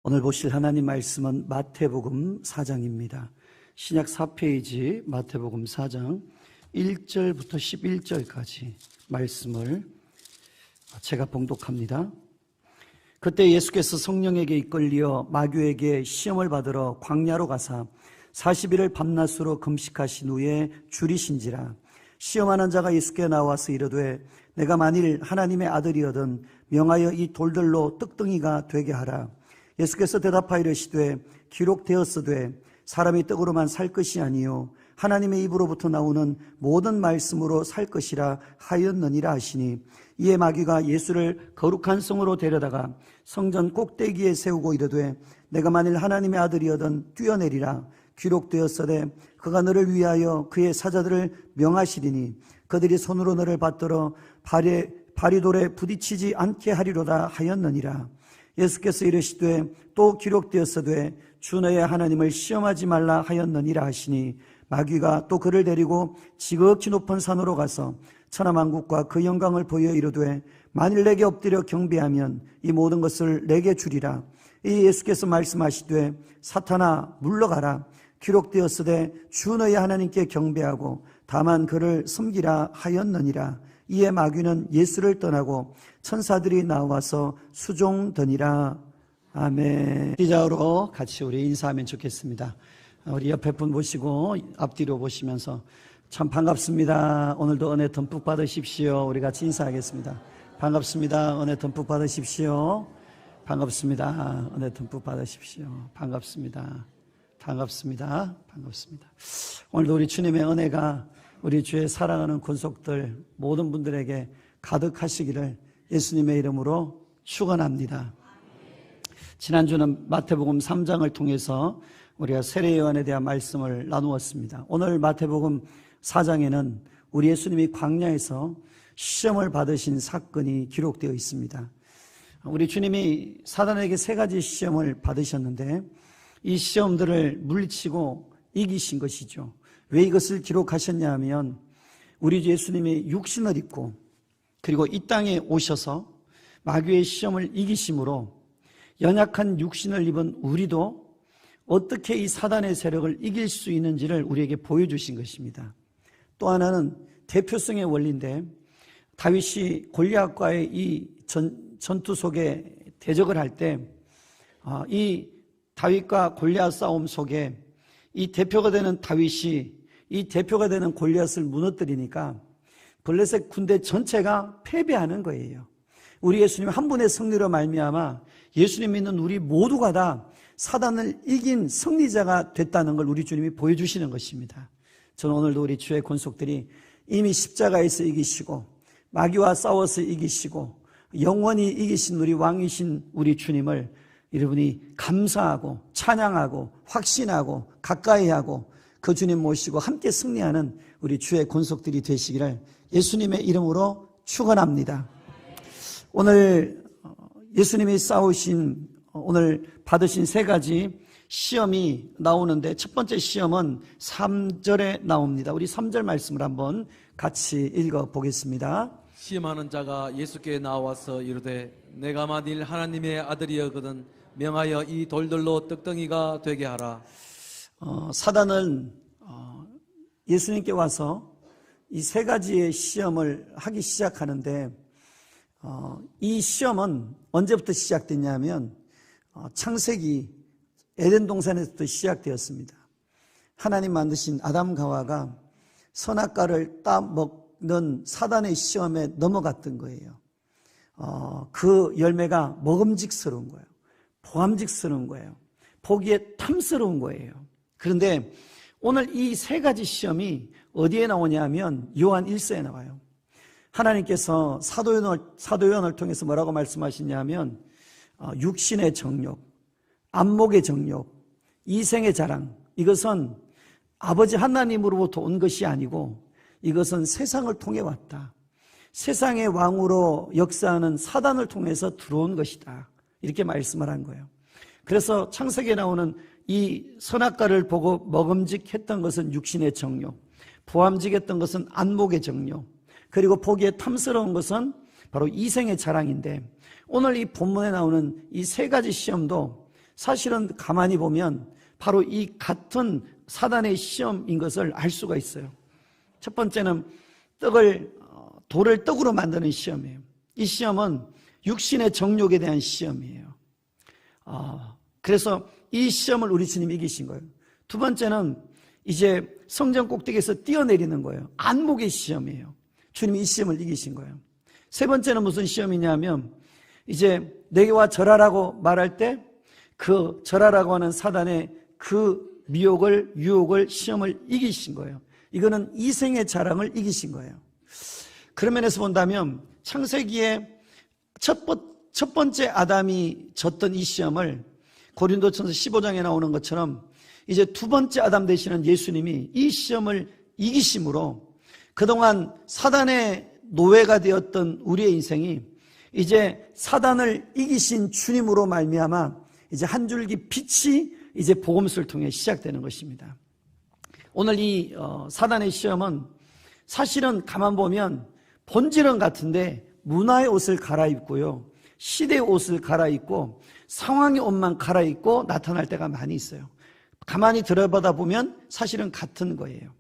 오늘 보실 하나님 말씀은 마태복음 4장입니다. 신약 4페이지 마태복음 4장 1절부터 11절까지 말씀을 제가 봉독합니다. 그때 예수께서 성령에게 이끌려 마귀에게 시험을 받으러 광야로 가사 40일을 밤낮으로 금식하신 후에 줄이신지라. 시험하는 자가 예수께 나와서 이르되 내가 만일 하나님의 아들이거든 명하여 이 돌들로 떡덩이가 되게 하라. 예수께서 대답하여 이르시되 기록되었으되 사람이 떡으로만 살 것이 아니요 하나님의 입으로부터 나오는 모든 말씀으로 살 것이라 하였느니라 하시니, 이에 마귀가 예수를 거룩한 성으로 데려다가 성전 꼭대기에 세우고 이르되 내가 만일 하나님의 아들이거든 뛰어내리라. 기록되었으되 그가 너를 위하여 그의 사자들을 명하시리니 그들이 손으로 너를 받들어 발이 돌에 부딪히지 않게 하리로다 하였느니라. 예수께서 이르시되 또 기록되었으되 주 너의 하나님을 시험하지 말라 하였느니라 하시니, 마귀가 또 그를 데리고 지극히 높은 산으로 가서 천하만국과 그 영광을 보여 이르되 만일 내게 엎드려 경배하면 이 모든 것을 내게 주리라. 이 예수께서 말씀하시되 사탄아 물러가라. 기록되었으되 주 너의 하나님께 경배하고 다만 그를 섬기라 하였느니라. 이에 마귀는 예수를 떠나고 천사들이 나와서 수종더니라. 아멘. 기자로 같이 우리 인사하면 좋겠습니다. 우리 옆에 분 보시고 앞뒤로 보시면서 참 반갑습니다. 오늘도 은혜 듬뿍 받으십시오. 우리 같이 인사하겠습니다. 반갑습니다. 은혜 듬뿍 받으십시오. 반갑습니다. 은혜 듬뿍 받으십시오. 반갑습니다. 반갑습니다. 반갑습니다. 오늘도 우리 주님의 은혜가 우리 주의 사랑하는 권속들 모든 분들에게 가득하시기를 예수님의 이름으로 축원합니다. 지난주는 마태복음 3장을 통해서 우리가 세례 요한에 대한 말씀을 나누었습니다. 오늘 마태복음 4장에는 우리 예수님이 광야에서 시험을 받으신 사건이 기록되어 있습니다. 우리 주님이 사단에게 세 가지 시험을 받으셨는데 이 시험들을 물리치고 이기신 것이죠. 왜 이것을 기록하셨냐 하면 우리 주 예수님이 육신을 입고 그리고 이 땅에 오셔서 마귀의 시험을 이기심으로 연약한 육신을 입은 우리도 어떻게 이 사단의 세력을 이길 수 있는지를 우리에게 보여주신 것입니다. 또 하나는 대표성의 원리인데, 다윗이 골리앗과의 이 전투 속에 대적을 할 때 이 다윗과 골리앗 싸움 속에 이 대표가 되는 다윗이 이 대표가 되는 골리앗을 무너뜨리니까 블레셋 군대 전체가 패배하는 거예요. 우리 예수님 한 분의 승리로 말미암아 예수님 믿는 우리 모두가 다 사단을 이긴 승리자가 됐다는 걸 우리 주님이 보여주시는 것입니다. 저는 오늘도 우리 주의 권속들이 이미 십자가에서 이기시고 마귀와 싸워서 이기시고 영원히 이기신 우리 왕이신 우리 주님을 여러분이 감사하고 찬양하고 확신하고 가까이하고 그 주님 모시고 함께 승리하는 우리 주의 권속들이 되시기를 예수님의 이름으로 축원합니다. 오늘 예수님이 오늘 받으신 세 가지 시험이 나오는데, 첫 번째 시험은 3절에 나옵니다. 우리 3절 말씀을 한번 같이 읽어보겠습니다. 시험하는 자가 예수께 나와서 이르되 내가 만일 하나님의 아들이거든 명하여 이 돌들로 떡덩이가 되게 하라. 사단은 예수님께 와서 이 세 가지의 시험을 하기 시작하는데, 이 시험은 언제부터 시작됐냐면 창세기 에덴 동산에서부터 시작되었습니다. 하나님 만드신 아담과 하와가 선악과를 따먹는 사단의 시험에 넘어갔던 거예요. 그 열매가 먹음직스러운 거예요. 보암직스러운 거예요. 보기에 탐스러운 거예요. 그런데 오늘 이 세 가지 시험이 어디에 나오냐면 요한 1서에 나와요. 하나님께서 사도 요한을 통해서 뭐라고 말씀하시냐면 육신의 정욕, 안목의 정욕, 이생의 자랑, 이것은 아버지 하나님으로부터 온 것이 아니고 이것은 세상을 통해 왔다. 세상의 왕으로 역사하는 사단을 통해서 들어온 것이다. 이렇게 말씀을 한 거예요. 그래서 창세기에 나오는 이 선악과를 보고 먹음직했던 것은 육신의 정욕, 보암직했던 것은 안목의 정욕, 그리고 보기에 탐스러운 것은 바로 이생의 자랑인데, 오늘 이 본문에 나오는 이 세 가지 시험도 사실은 가만히 보면 바로 이 같은 사단의 시험인 것을 알 수가 있어요. 첫 번째는 돌을 떡으로 만드는 시험이에요. 이 시험은 육신의 정욕에 대한 시험이에요. 그래서 이 시험을 우리 주님이 이기신 거예요. 두 번째는 이제 성전 꼭대기에서 뛰어내리는 거예요. 안목의 시험이에요. 주님이 이 시험을 이기신 거예요. 세 번째는 무슨 시험이냐면 이제 내게와 절하라고 말할 때 그 절하라고 하는 사단의 그 유혹을 시험을 이기신 거예요. 이거는 이생의 자랑을 이기신 거예요. 그런 면에서 본다면 창세기에 첫 번째 아담이 졌던 이 시험을 고린도전서 15장에 나오는 것처럼 이제 두 번째 아담 되시는 예수님이 이 시험을 이기심으로 그동안 사단의 노예가 되었던 우리의 인생이 이제 사단을 이기신 주님으로 말미암아 이제 한 줄기 빛이 이제 복음서를 통해 시작되는 것입니다. 오늘 이 사단의 시험은 사실은 가만 보면 본질은 같은데 문화의 옷을 갈아입고요, 시대의 옷을 갈아입고 상황의 옷만 갈아입고 나타날 때가 많이 있어요. 가만히 들여다보다 보면 사실은 같은 거예요.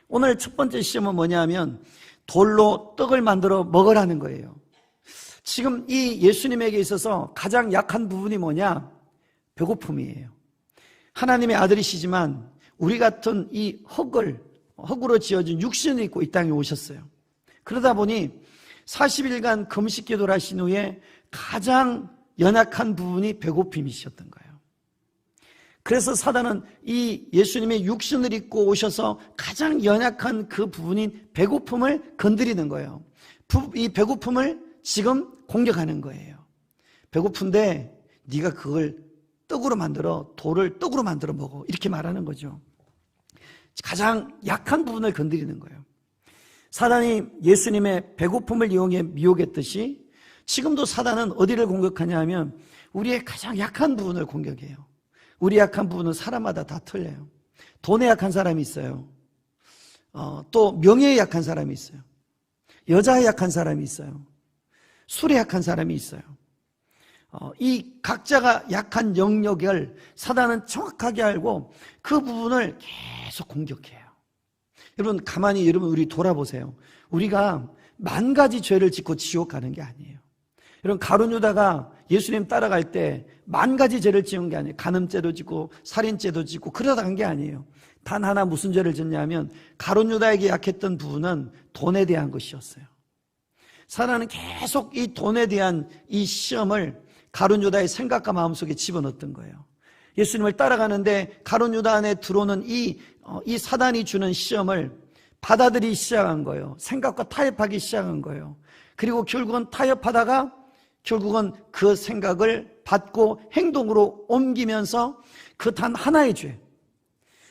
오늘 첫 번째 시험은 뭐냐면 돌로 떡을 만들어 먹으라는 거예요. 지금 이 예수님에게 있어서 가장 약한 부분이 뭐냐? 배고픔이에요. 하나님의 아들이시지만 우리 같은 이 흙으로 지어진 육신을 입고 이 땅에 오셨어요. 그러다 보니 40일간 금식 기도를 하신 후에 가장 연약한 부분이 배고픔이셨던 거예요. 그래서 사단은 이 예수님의 육신을 입고 오셔서 가장 연약한 그 부분인 배고픔을 건드리는 거예요. 이 배고픔을 지금 공격하는 거예요. 배고픈데 네가 그걸 돌을 떡으로 만들어 먹어, 이렇게 말하는 거죠. 가장 약한 부분을 건드리는 거예요. 사단이 예수님의 배고픔을 이용해 미혹했듯이 지금도 사단은 어디를 공격하냐 하면 우리의 가장 약한 부분을 공격해요. 우리 약한 부분은 사람마다 다 틀려요. 돈에 약한 사람이 있어요. 또 명예에 약한 사람이 있어요. 여자에 약한 사람이 있어요. 술에 약한 사람이 있어요. 이 각자가 약한 영역을 사단은 정확하게 알고 그 부분을 계속 공격해요. 여러분 우리 돌아보세요. 우리가 만 가지 죄를 짓고 지옥 가는 게 아니에요. 여러분 가룟 유다가 예수님 따라갈 때 만 가지 죄를 지은 게 아니에요. 간음죄도 짓고 살인죄도 짓고 그러다 간 게 아니에요. 단 하나 무슨 죄를 짓냐면 가룟 유다에게 약했던 부분은 돈에 대한 것이었어요. 사단은 계속 이 돈에 대한 이 시험을 가룟 유다의 생각과 마음속에 집어넣었던 거예요. 예수님을 따라가는데 가룟 유다 안에 들어오는 이 사단이 주는 시험을 받아들이기 시작한 거예요. 생각과 타협하기 시작한 거예요. 그리고 결국은 타협하다가 결국은 그 생각을 받고 행동으로 옮기면서 그 단 하나의 죄,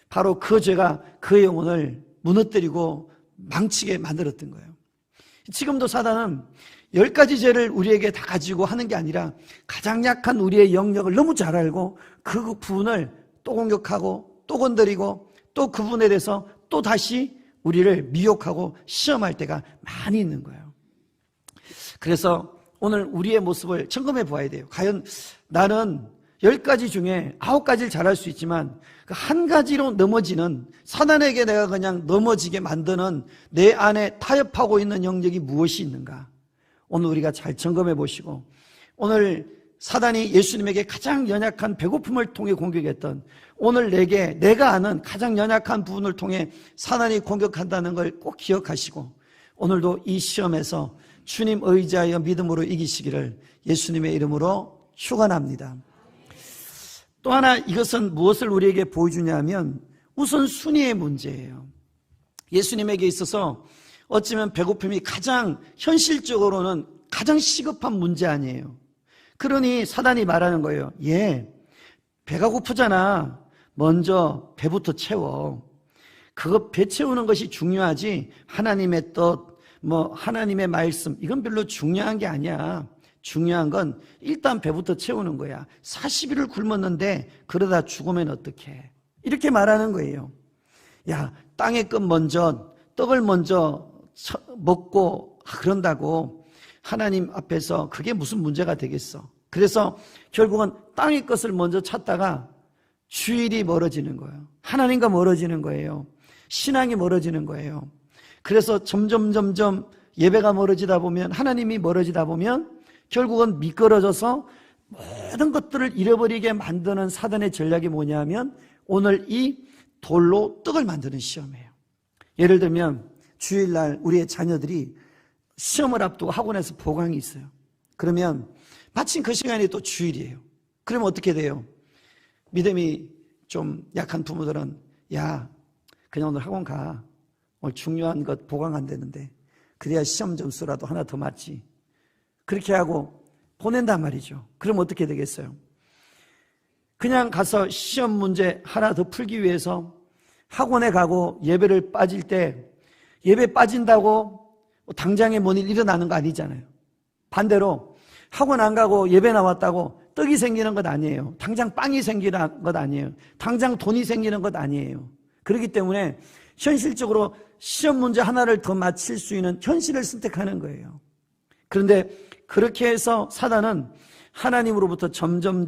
바로 그 죄가 그의 영혼을 무너뜨리고 망치게 만들었던 거예요. 지금도 사단은 10가지 죄를 우리에게 다 가지고 하는 게 아니라 가장 약한 우리의 영역을 너무 잘 알고 그 부분을 또 공격하고 또 건드리고 또 그 부분에 대해서 또 다시 우리를 미혹하고 시험할 때가 많이 있는 거예요. 그래서 오늘 우리의 모습을 점검해 보아야 돼요. 과연 나는 10가지 중에 9가지를 잘할 수 있지만 그 한 가지로 넘어지는, 사단에게 내가 그냥 넘어지게 만드는 내 안에 타협하고 있는 영역이 무엇이 있는가? 오늘 우리가 잘 점검해 보시고, 오늘 사단이 예수님에게 가장 연약한 배고픔을 통해 공격했던, 오늘 내가 아는 가장 연약한 부분을 통해 사단이 공격한다는 걸 꼭 기억하시고 오늘도 이 시험에서 주님 의지하여 믿음으로 이기시기를 예수님의 이름으로 축원합니다. 또 하나, 이것은 무엇을 우리에게 보여주냐면 우선 순위의 문제예요. 예수님에게 있어서 어쩌면 배고픔이 가장 현실적으로는 가장 시급한 문제 아니에요. 그러니 사단이 말하는 거예요. 배가 고프잖아. 먼저 배부터 채워. 그거 배 채우는 것이 중요하지 하나님의 뜻, 하나님의 말씀, 이건 별로 중요한 게 아니야. 중요한 건 일단 배부터 채우는 거야. 40일을 굶었는데 그러다 죽으면 어떡해. 이렇게 말하는 거예요. 땅의 것 먼저, 떡을 먼저 먹고 그런다고 하나님 앞에서 그게 무슨 문제가 되겠어. 그래서 결국은 땅의 것을 먼저 찾다가 주일이 멀어지는 거예요. 하나님과 멀어지는 거예요. 신앙이 멀어지는 거예요. 그래서 점점 예배가 멀어지다 보면, 하나님이 멀어지다 보면 결국은 미끄러져서 모든 것들을 잃어버리게 만드는 사단의 전략이 뭐냐면 오늘 이 돌로 떡을 만드는 시험이에요. 예를 들면 주일날 우리의 자녀들이 시험을 앞두고 학원에서 보강이 있어요. 그러면 마침 그 시간이 또 주일이에요. 그러면 어떻게 돼요? 믿음이 좀 약한 부모들은 야, 그냥 오늘 학원 가. 오늘 중요한 것 보강한다는데 그래야 시험 점수라도 하나 더 맞지. 그렇게 하고 보낸단 말이죠. 그럼 어떻게 되겠어요? 그냥 가서 시험 문제 하나 더 풀기 위해서 학원에 가고 예배를 빠질 때 예배 빠진다고 당장에 뭔 일 일어나는 거 아니잖아요. 반대로 학원 안 가고 예배 나왔다고 떡이 생기는 것 아니에요. 당장 빵이 생기는 것 아니에요. 당장 돈이 생기는 것 아니에요. 그렇기 때문에 현실적으로 시험 문제 하나를 더 맞힐 수 있는 현실을 선택하는 거예요. 그런데 그렇게 해서 사단은 하나님으로부터 점점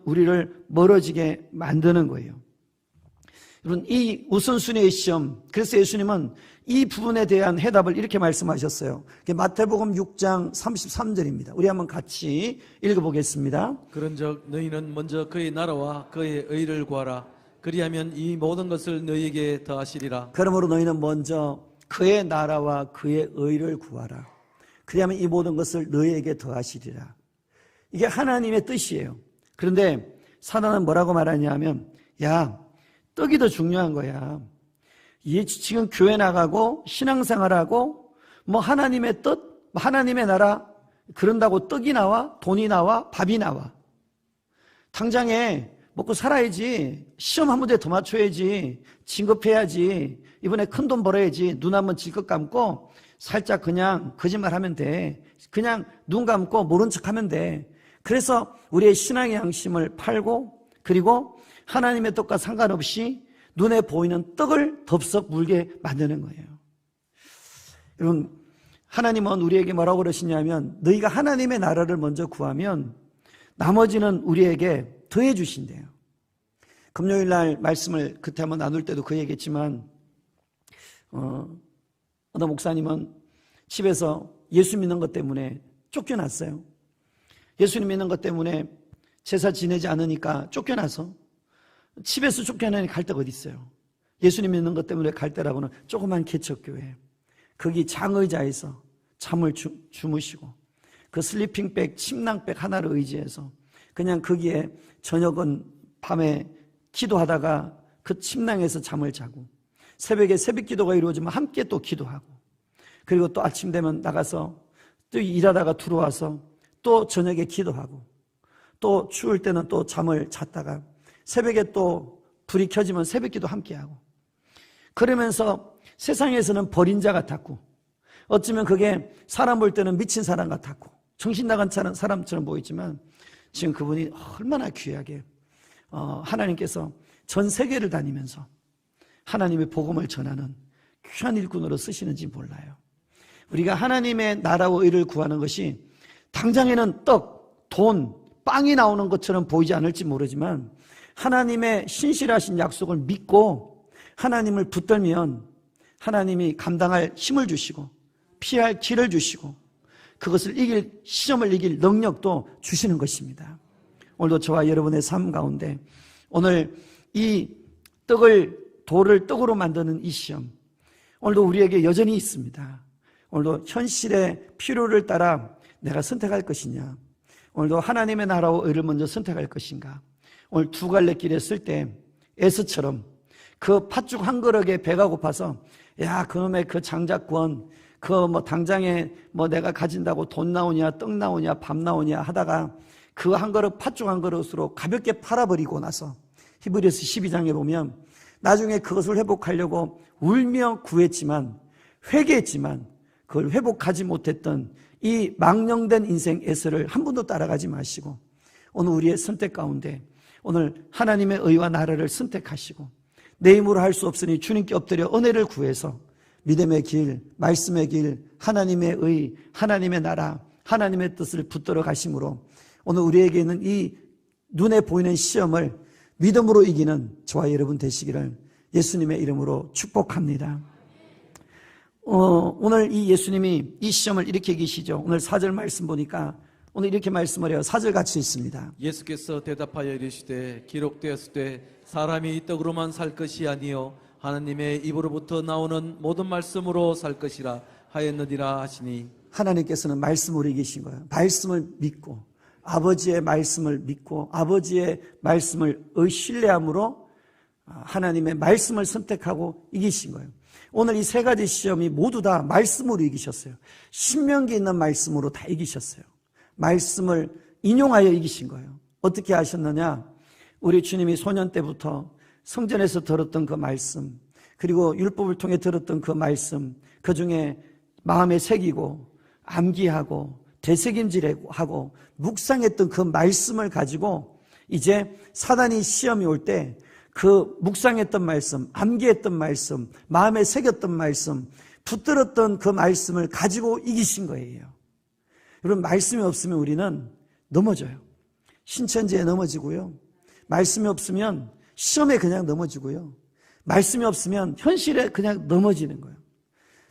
우리를 멀어지게 만드는 거예요. 여러분, 이 우선순위의 시험, 그래서 예수님은 이 부분에 대한 해답을 이렇게 말씀하셨어요. 마태복음 6장 33절입니다. 우리 한번 같이 읽어보겠습니다. 그런즉 너희는 먼저 그의 나라와 그의 의를 구하라. 그리하면 이 모든 것을 너희에게 더하시리라. 그러므로 너희는 먼저 그의 나라와 그의 의를 구하라. 그리하면 이 모든 것을 너희에게 더하시리라. 이게 하나님의 뜻이에요. 그런데 사단은 뭐라고 말하냐면 야, 떡이 더 중요한 거야. 지금 교회 나가고 신앙생활하고 뭐 하나님의 뜻, 하나님의 나라 그런다고 떡이 나와, 돈이 나와, 밥이 나와. 당장에 먹고 살아야지. 시험 한 문제 더 맞춰야지. 진급해야지. 이번에 큰 돈 벌어야지. 눈 한번 질것 감고 살짝 그냥 거짓말하면 돼. 그냥 눈 감고 모른 척하면 돼. 그래서 우리의 신앙의 양심을 팔고 그리고 하나님의 뜻과 상관없이 눈에 보이는 떡을 덥석 물게 만드는 거예요. 여러분, 하나님은 우리에게 뭐라고 그러시냐면 너희가 하나님의 나라를 먼저 구하면 나머지는 우리에게 더해 주신대요. 금요일 날 말씀을 그때 한번 나눌 때도 그 얘기했지만 어느 목사님은 집에서 예수 믿는 것 때문에 쫓겨났어요. 예수님 믿는 것 때문에 제사 지내지 않으니까 쫓겨나서 집에서 쫓겨나니 갈 데가 어디 있어요. 예수님 믿는 것 때문에 갈 데라고는 조그만 개척교회 거기 장의자에서 잠을 주무시고 그 슬리핑백 침낭백 하나를 의지해서 그냥 거기에 저녁은 밤에 기도하다가 그 침낭에서 잠을 자고 새벽에 새벽 기도가 이루어지면 함께 또 기도하고 그리고 또 아침 되면 나가서 또 일하다가 들어와서 또 저녁에 기도하고 또 추울 때는 또 잠을 잤다가 새벽에 또 불이 켜지면 새벽 기도 함께 하고 그러면서 세상에서는 버린 자 같았고 어쩌면 그게 사람 볼 때는 미친 사람 같았고 정신 나간 사람처럼 보이지만 지금 그분이 얼마나 귀하게 하나님께서 전 세계를 다니면서 하나님의 복음을 전하는 귀한 일꾼으로 쓰시는지 몰라요. 우리가 하나님의 나라와 의를 구하는 것이 당장에는 떡, 돈, 빵이 나오는 것처럼 보이지 않을지 모르지만 하나님의 신실하신 약속을 믿고 하나님을 붙들면 하나님이 감당할 힘을 주시고 피할 길을 주시고 그것을 이길 시험을 이길 능력도 주시는 것입니다. 오늘도 저와 여러분의 삶 가운데 오늘 이 돌을 떡으로 만드는 이 시험 오늘도 우리에게 여전히 있습니다. 오늘도 현실의 필요를 따라 내가 선택할 것이냐 오늘도 하나님의 나라와 의를 먼저 선택할 것인가 오늘 두 갈래 길에 쓸 때 에스처럼 그 팥죽 한 그릇에 배가 고파서 야 그놈의 그 장자권 그 뭐 당장에 뭐 내가 가진다고 돈 나오냐 떡 나오냐 밥 나오냐 하다가 그 한 그릇 팥죽 한 그릇으로 가볍게 팔아버리고 나서 히브리서 12장에 보면 나중에 그것을 회복하려고 울며 구했지만 회개했지만 그걸 회복하지 못했던 이 망령된 인생 에서를 한 번도 따라가지 마시고 오늘 우리의 선택 가운데 오늘 하나님의 의와 나라를 선택하시고 내 힘으로 할 수 없으니 주님께 엎드려 은혜를 구해서 믿음의 길, 말씀의 길, 하나님의 의, 하나님의 나라, 하나님의 뜻을 붙들어 가심으로 오늘 우리에게는 이 눈에 보이는 시험을 믿음으로 이기는 저와 여러분 되시기를 예수님의 이름으로 축복합니다. 오늘 이 예수님이 이 시험을 이렇게 이기시죠. 오늘 4절 말씀 보니까 오늘 이렇게 말씀을 해요. 4절 같이 있습니다. 예수께서 대답하여 이르시되 기록되었을 때 사람이 떡으로만 살 것이 아니요 하나님의 입으로부터 나오는 모든 말씀으로 살 것이라 하였느니라 하시니, 하나님께서는 말씀으로 이기신 거예요. 말씀을 믿고 아버지의 말씀을 믿고 아버지의 말씀을 신뢰함으로 하나님의 말씀을 선택하고 이기신 거예요. 오늘 이 세 가지 시험이 모두 다 말씀으로 이기셨어요. 신명기에 있는 말씀으로 다 이기셨어요. 말씀을 인용하여 이기신 거예요. 어떻게 하셨느냐? 우리 주님이 소년 때부터 성전에서 들었던 그 말씀, 그리고 율법을 통해 들었던 그 말씀, 그 중에 마음에 새기고 암기하고 되새김질하고 묵상했던 그 말씀을 가지고 이제 사단이 시험이 올 때 그 묵상했던 말씀, 암기했던 말씀, 마음에 새겼던 말씀, 붙들었던 그 말씀을 가지고 이기신 거예요. 여러분, 말씀이 없으면 우리는 넘어져요. 신천지에 넘어지고요. 말씀이 없으면 시험에 그냥 넘어지고요. 말씀이 없으면 현실에 그냥 넘어지는 거예요.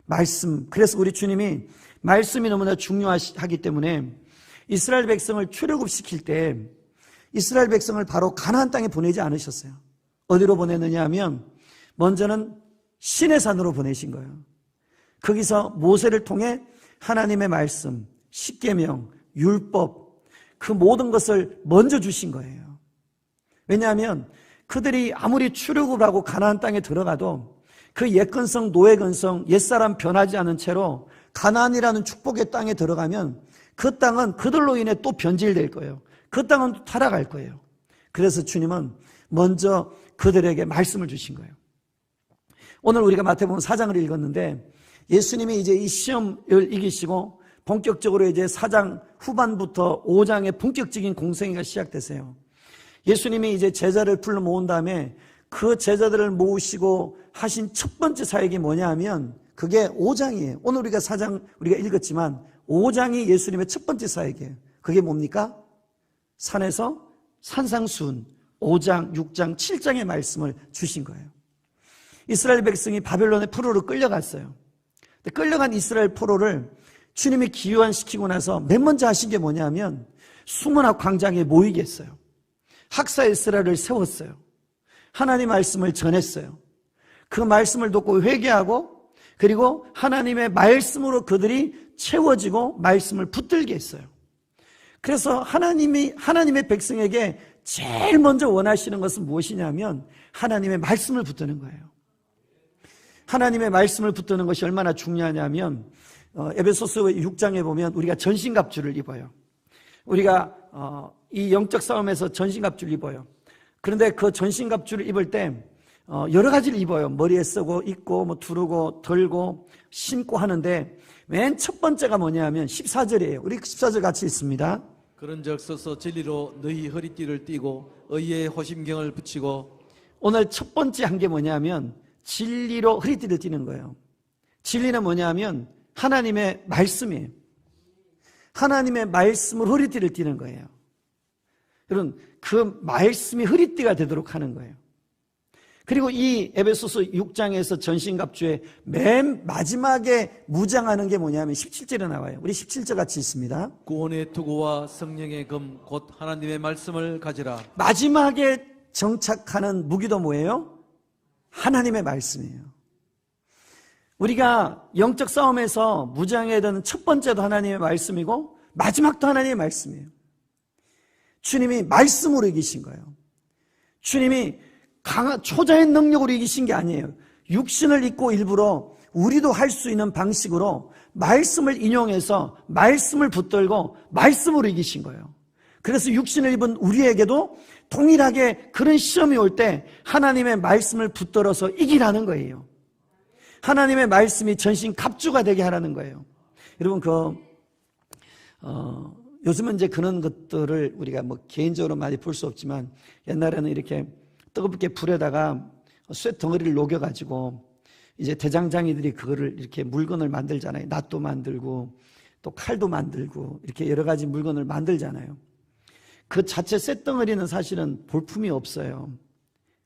말씀. 그래서 우리 주님이 말씀이 너무나 중요하기 때문에 이스라엘 백성을 출애굽시킬 때 이스라엘 백성을 바로 가나안 땅에 보내지 않으셨어요. 어디로 보내느냐 하면 먼저는 시내산으로 보내신 거예요. 거기서 모세를 통해 하나님의 말씀, 십계명, 율법, 그 모든 것을 먼저 주신 거예요. 왜냐하면 그들이 아무리 출애굽을 하고 가나안 땅에 들어가도 그 옛근성, 노예근성, 옛사람 변하지 않은 채로 가나안이라는 축복의 땅에 들어가면 그 땅은 그들로 인해 또 변질될 거예요. 그 땅은 또 타락할 거예요. 그래서 주님은 먼저 그들에게 말씀을 주신 거예요. 오늘 우리가 마태복음 4장을 읽었는데 예수님이 이제 이 시험을 이기시고 본격적으로 이제 4장 후반부터 5장의 본격적인 공생애가 시작되세요. 예수님이 이제 제자를 불러 모은 다음에 그 제자들을 모으시고 하신 첫 번째 사역이 뭐냐 하면 그게 5장이에요. 오늘 우리가 4장 우리가 읽었지만 5장이 예수님의 첫 번째 사역이에요. 그게 뭡니까? 산에서 산상수훈 5장, 6장, 7장의 말씀을 주신 거예요. 이스라엘 백성이 바벨론의 포로로 끌려갔어요. 끌려간 이스라엘 포로를 주님이 기유환시키고 나서 맨 먼저 하신 게 뭐냐면 수문학 광장에 모이게 했어요. 학사 에스라를 세웠어요. 하나님 말씀을 전했어요. 그 말씀을 듣고 회개하고 그리고 하나님의 말씀으로 그들이 채워지고 말씀을 붙들게 했어요. 그래서 하나님의 백성에게 제일 먼저 원하시는 것은 무엇이냐면 하나님의 말씀을 붙드는 거예요. 하나님의 말씀을 붙드는 것이 얼마나 중요하냐면 에베소서 6장에 보면 우리가 전신갑주를 입어요. 우리가 이 영적 싸움에서 전신갑주를 입어요. 그런데 그 전신갑주를 입을 때 여러 가지를 입어요. 머리에 쓰고 입고 뭐 두르고 덜고 신고 하는데 맨 첫 번째가 뭐냐면 14절이에요. 우리 14절 같이 읽습니다. 그런즉 서서 진리로 너희 허리띠를 띠고 의의 호심경을 붙이고. 오늘 첫 번째 한 게 뭐냐면 진리로 허리띠를 띠는 거예요. 진리는 뭐냐면 하나님의 말씀이에요. 하나님의 말씀으로 허리띠를 띠는 거예요. 여러분, 그 말씀이 허리띠가 되도록 하는 거예요. 그리고 이 에베소서 6장에서 전신갑주의 맨 마지막에 무장하는 게 뭐냐면 17절에 나와요. 우리 17절 같이 있습니다. 구원의 투구와 성령의 검 곧 하나님의 말씀을 가지라. 마지막에 정착하는 무기도 뭐예요? 하나님의 말씀이에요. 우리가 영적 싸움에서 무장해야 되는 첫 번째도 하나님의 말씀이고 마지막도 하나님의 말씀이에요. 주님이 말씀으로 이기신 거예요. 주님이 강한 초자의 능력으로 이기신 게 아니에요. 육신을 입고 일부러 우리도 할 수 있는 방식으로 말씀을 인용해서 말씀을 붙들고 말씀으로 이기신 거예요. 그래서 육신을 입은 우리에게도 동일하게 그런 시험이 올 때 하나님의 말씀을 붙들어서 이기라는 거예요. 하나님의 말씀이 전신 갑주가 되게 하라는 거예요. 여러분, 요즘은 이제 그런 것들을 우리가 뭐 개인적으로 많이 볼 수 없지만 옛날에는 이렇게 뜨겁게 불에다가 쇠 덩어리를 녹여가지고 이제 대장장이들이 그거를 이렇게 물건을 만들잖아요. 낫도 만들고 또 칼도 만들고 이렇게 여러 가지 물건을 만들잖아요. 그 자체 쇳덩어리는 사실은 볼품이 없어요.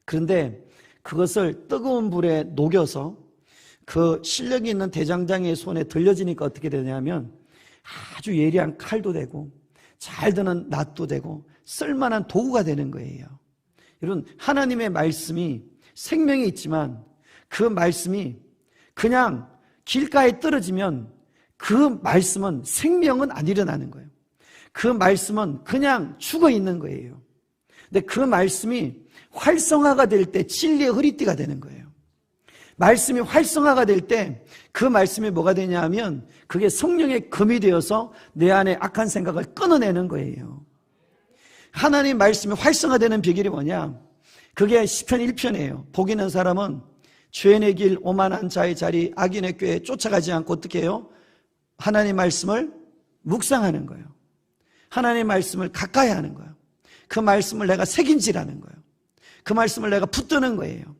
그런데 그것을 뜨거운 불에 녹여서 그 실력이 있는 대장장이의 손에 들려지니까 어떻게 되냐면 아주 예리한 칼도 되고 잘 드는 낫도 되고 쓸만한 도구가 되는 거예요. 여러분, 하나님의 말씀이 생명이 있지만 그 말씀이 그냥 길가에 떨어지면 그 말씀은 생명은 안 일어나는 거예요. 그 말씀은 그냥 죽어 있는 거예요. 근데 그 말씀이 활성화가 될 때 진리의 허리띠가 되는 거예요. 말씀이 활성화가 될 때 그 말씀이 뭐가 되냐 하면 그게 성령의 검이 되어서 내 안에 악한 생각을 끊어내는 거예요. 하나님 말씀이 활성화되는 비결이 뭐냐? 그게 시편 1편이에요. 복 있는 사람은 죄인의 길 오만한 자의 자리 악인의 꾀에 쫓아가지 않고 어떻게 해요? 하나님 말씀을 묵상하는 거예요. 하나님 말씀을 가까이 하는 거예요. 그 말씀을 내가 새김질하는 거예요. 그 말씀을 내가 붙드는 거예요.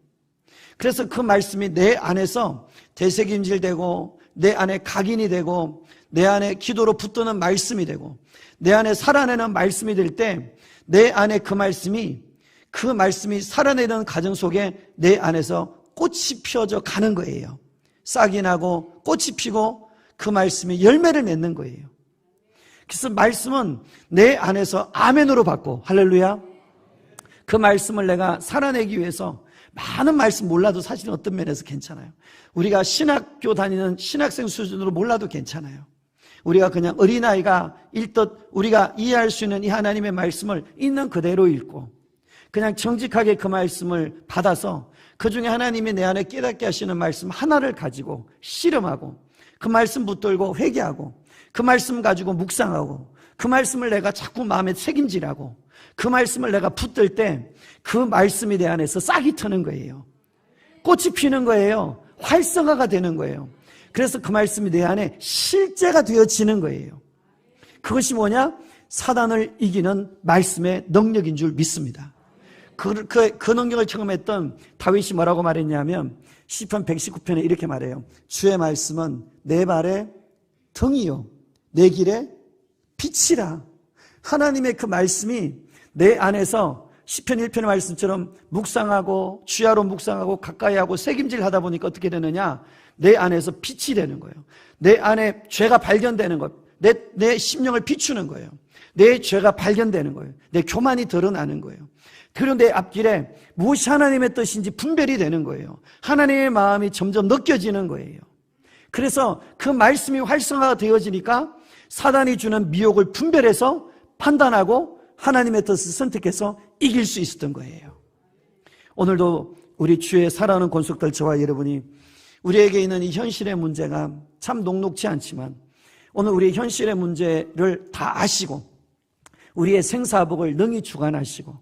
그래서 그 말씀이 내 안에서 되새김질되고 내 안에 각인이 되고 내 안에 기도로 붙드는 말씀이 되고 내 안에 살아내는 말씀이 될 때 내 안에 그 말씀이 살아내는 과정 속에 내 안에서 꽃이 피어져 가는 거예요. 싹이 나고 꽃이 피고 그 말씀이 열매를 맺는 거예요. 그래서 말씀은 내 안에서 아멘으로 받고, 할렐루야. 그 말씀을 내가 살아내기 위해서 많은 말씀 몰라도 사실은 어떤 면에서 괜찮아요. 우리가 신학교 다니는 신학생 수준으로 몰라도 괜찮아요. 우리가 그냥 어린아이가 읽듯 우리가 이해할 수 있는 이 하나님의 말씀을 있는 그대로 읽고 그냥 정직하게 그 말씀을 받아서 그 중에 하나님이 내 안에 깨닫게 하시는 말씀 하나를 가지고 씨름하고 그 말씀 붙들고 회개하고 그 말씀 가지고 묵상하고 그 말씀을 내가 자꾸 마음에 책임지라고 그 말씀을 내가 붙들 때 그 말씀이 내 안에서 싹이 트는 거예요. 꽃이 피는 거예요. 활성화가 되는 거예요. 그래서 그 말씀이 내 안에 실제가 되어지는 거예요. 그것이 뭐냐? 사단을 이기는 말씀의 능력인 줄 믿습니다. 그 능력을 경험했던 다윗이 뭐라고 말했냐면 시편 119편에 이렇게 말해요. 주의 말씀은 내 발의 등이요 내 길의 빛이라. 하나님의 그 말씀이 내 안에서 시편 1편의 말씀처럼 묵상하고 주야로 묵상하고 가까이하고 새김질하다 보니까 어떻게 되느냐? 내 안에서 빛이 되는 거예요. 내 안에 죄가 발견되는 것, 내 심령을 비추는 거예요. 내 죄가 발견되는 거예요. 내 교만이 드러나는 거예요. 그리고 내 앞길에 무엇이 하나님의 뜻인지 분별이 되는 거예요. 하나님의 마음이 점점 느껴지는 거예요. 그래서 그 말씀이 활성화가 되어지니까 사단이 주는 미혹을 분별해서 판단하고 하나님의 뜻을 선택해서 이길 수 있었던 거예요. 오늘도 우리 주의 사랑하는 권속들 저와 여러분이 우리에게 있는 이 현실의 문제가 참 녹록지 않지만 오늘 우리의 현실의 문제를 다 아시고 우리의 생사복을 능히 주관하시고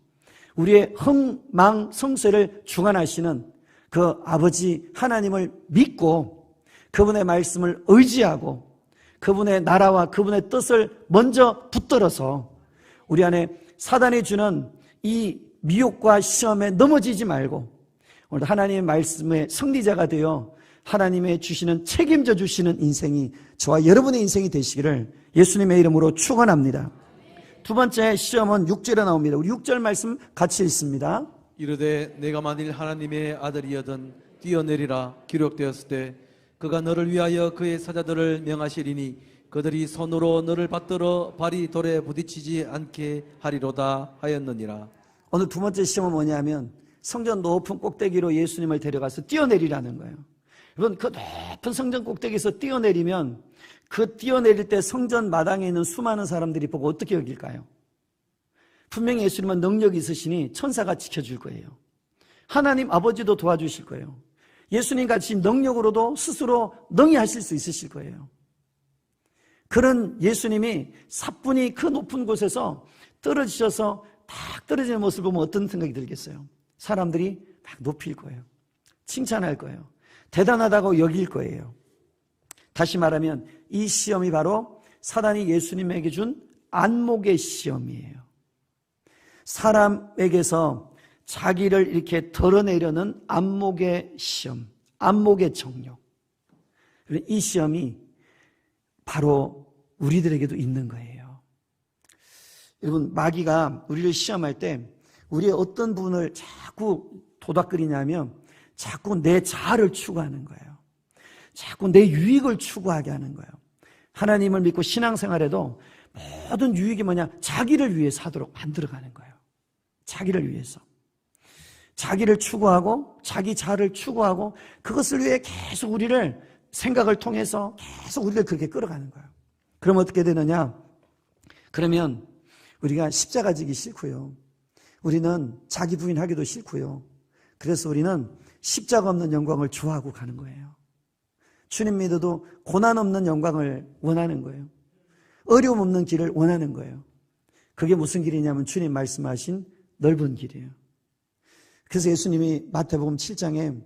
우리의 흥망성쇠를 주관하시는 그 아버지 하나님을 믿고 그분의 말씀을 의지하고 그분의 나라와 그분의 뜻을 먼저 붙들어서 우리 안에 사단이 주는 이 미혹과 시험에 넘어지지 말고 오늘 하나님의 말씀의 승리자가 되어 하나님의 주시는 책임져 주시는 인생이 저와 여러분의 인생이 되시기를 예수님의 이름으로 축원합니다. 두 번째 시험은 6절에 나옵니다. 우리 6절 말씀 같이 읽습니다. 이르되 내가 만일 하나님의 아들이여든 뛰어내리라 기록되었을 때 그가 너를 위하여 그의 사자들을 명하시리니 그들이 손으로 너를 받들어 발이 돌에 부딪히지 않게 하리로다 하였느니라. 오늘 두 번째 시험은 뭐냐면 성전 높은 꼭대기로 예수님을 데려가서 뛰어내리라는 거예요. 여러분 그 높은 성전 꼭대기에서 뛰어내리면 그 뛰어내릴 때 성전 마당에 있는 수많은 사람들이 보고 어떻게 여길까요? 분명히 예수님은 능력이 있으시니 천사가 지켜줄 거예요. 하나님 아버지도 도와주실 거예요. 예수님 같이 능력으로도 스스로 능히 하실 수 있으실 거예요. 그런 예수님이 사뿐히 그 높은 곳에서 떨어지셔서 딱 떨어지는 모습을 보면 어떤 생각이 들겠어요? 사람들이 막 높일 거예요. 칭찬할 거예요. 대단하다고 여길 거예요. 다시 말하면 이 시험이 바로 사단이 예수님에게 준 안목의 시험이에요. 사람에게서 자기를 이렇게 덜어내려는 안목의 시험, 안목의 정욕. 이 시험이 바로 우리들에게도 있는 거예요. 여러분, 마귀가 우리를 시험할 때 우리의 어떤 부분을 자꾸 도닥거리냐면 자꾸 내 자아를 추구하는 거예요. 자꾸 내 유익을 추구하게 하는 거예요. 하나님을 믿고 신앙생활에도 모든 유익이 뭐냐? 자기를 위해서 하도록 만들어가는 거예요. 자기를 위해서. 자기를 추구하고 자기 자아를 추구하고 그것을 위해 계속 우리를 생각을 통해서 계속 우리를 그렇게 끌어가는 거예요. 그럼 어떻게 되느냐? 그러면 우리가 십자가 지기 싫고요. 우리는 자기 부인하기도 싫고요. 그래서 우리는 십자가 없는 영광을 좋아하고 가는 거예요. 주님 믿어도 고난 없는 영광을 원하는 거예요. 어려움 없는 길을 원하는 거예요. 그게 무슨 길이냐면 주님 말씀하신 넓은 길이에요. 그래서 예수님이 마태복음 7장에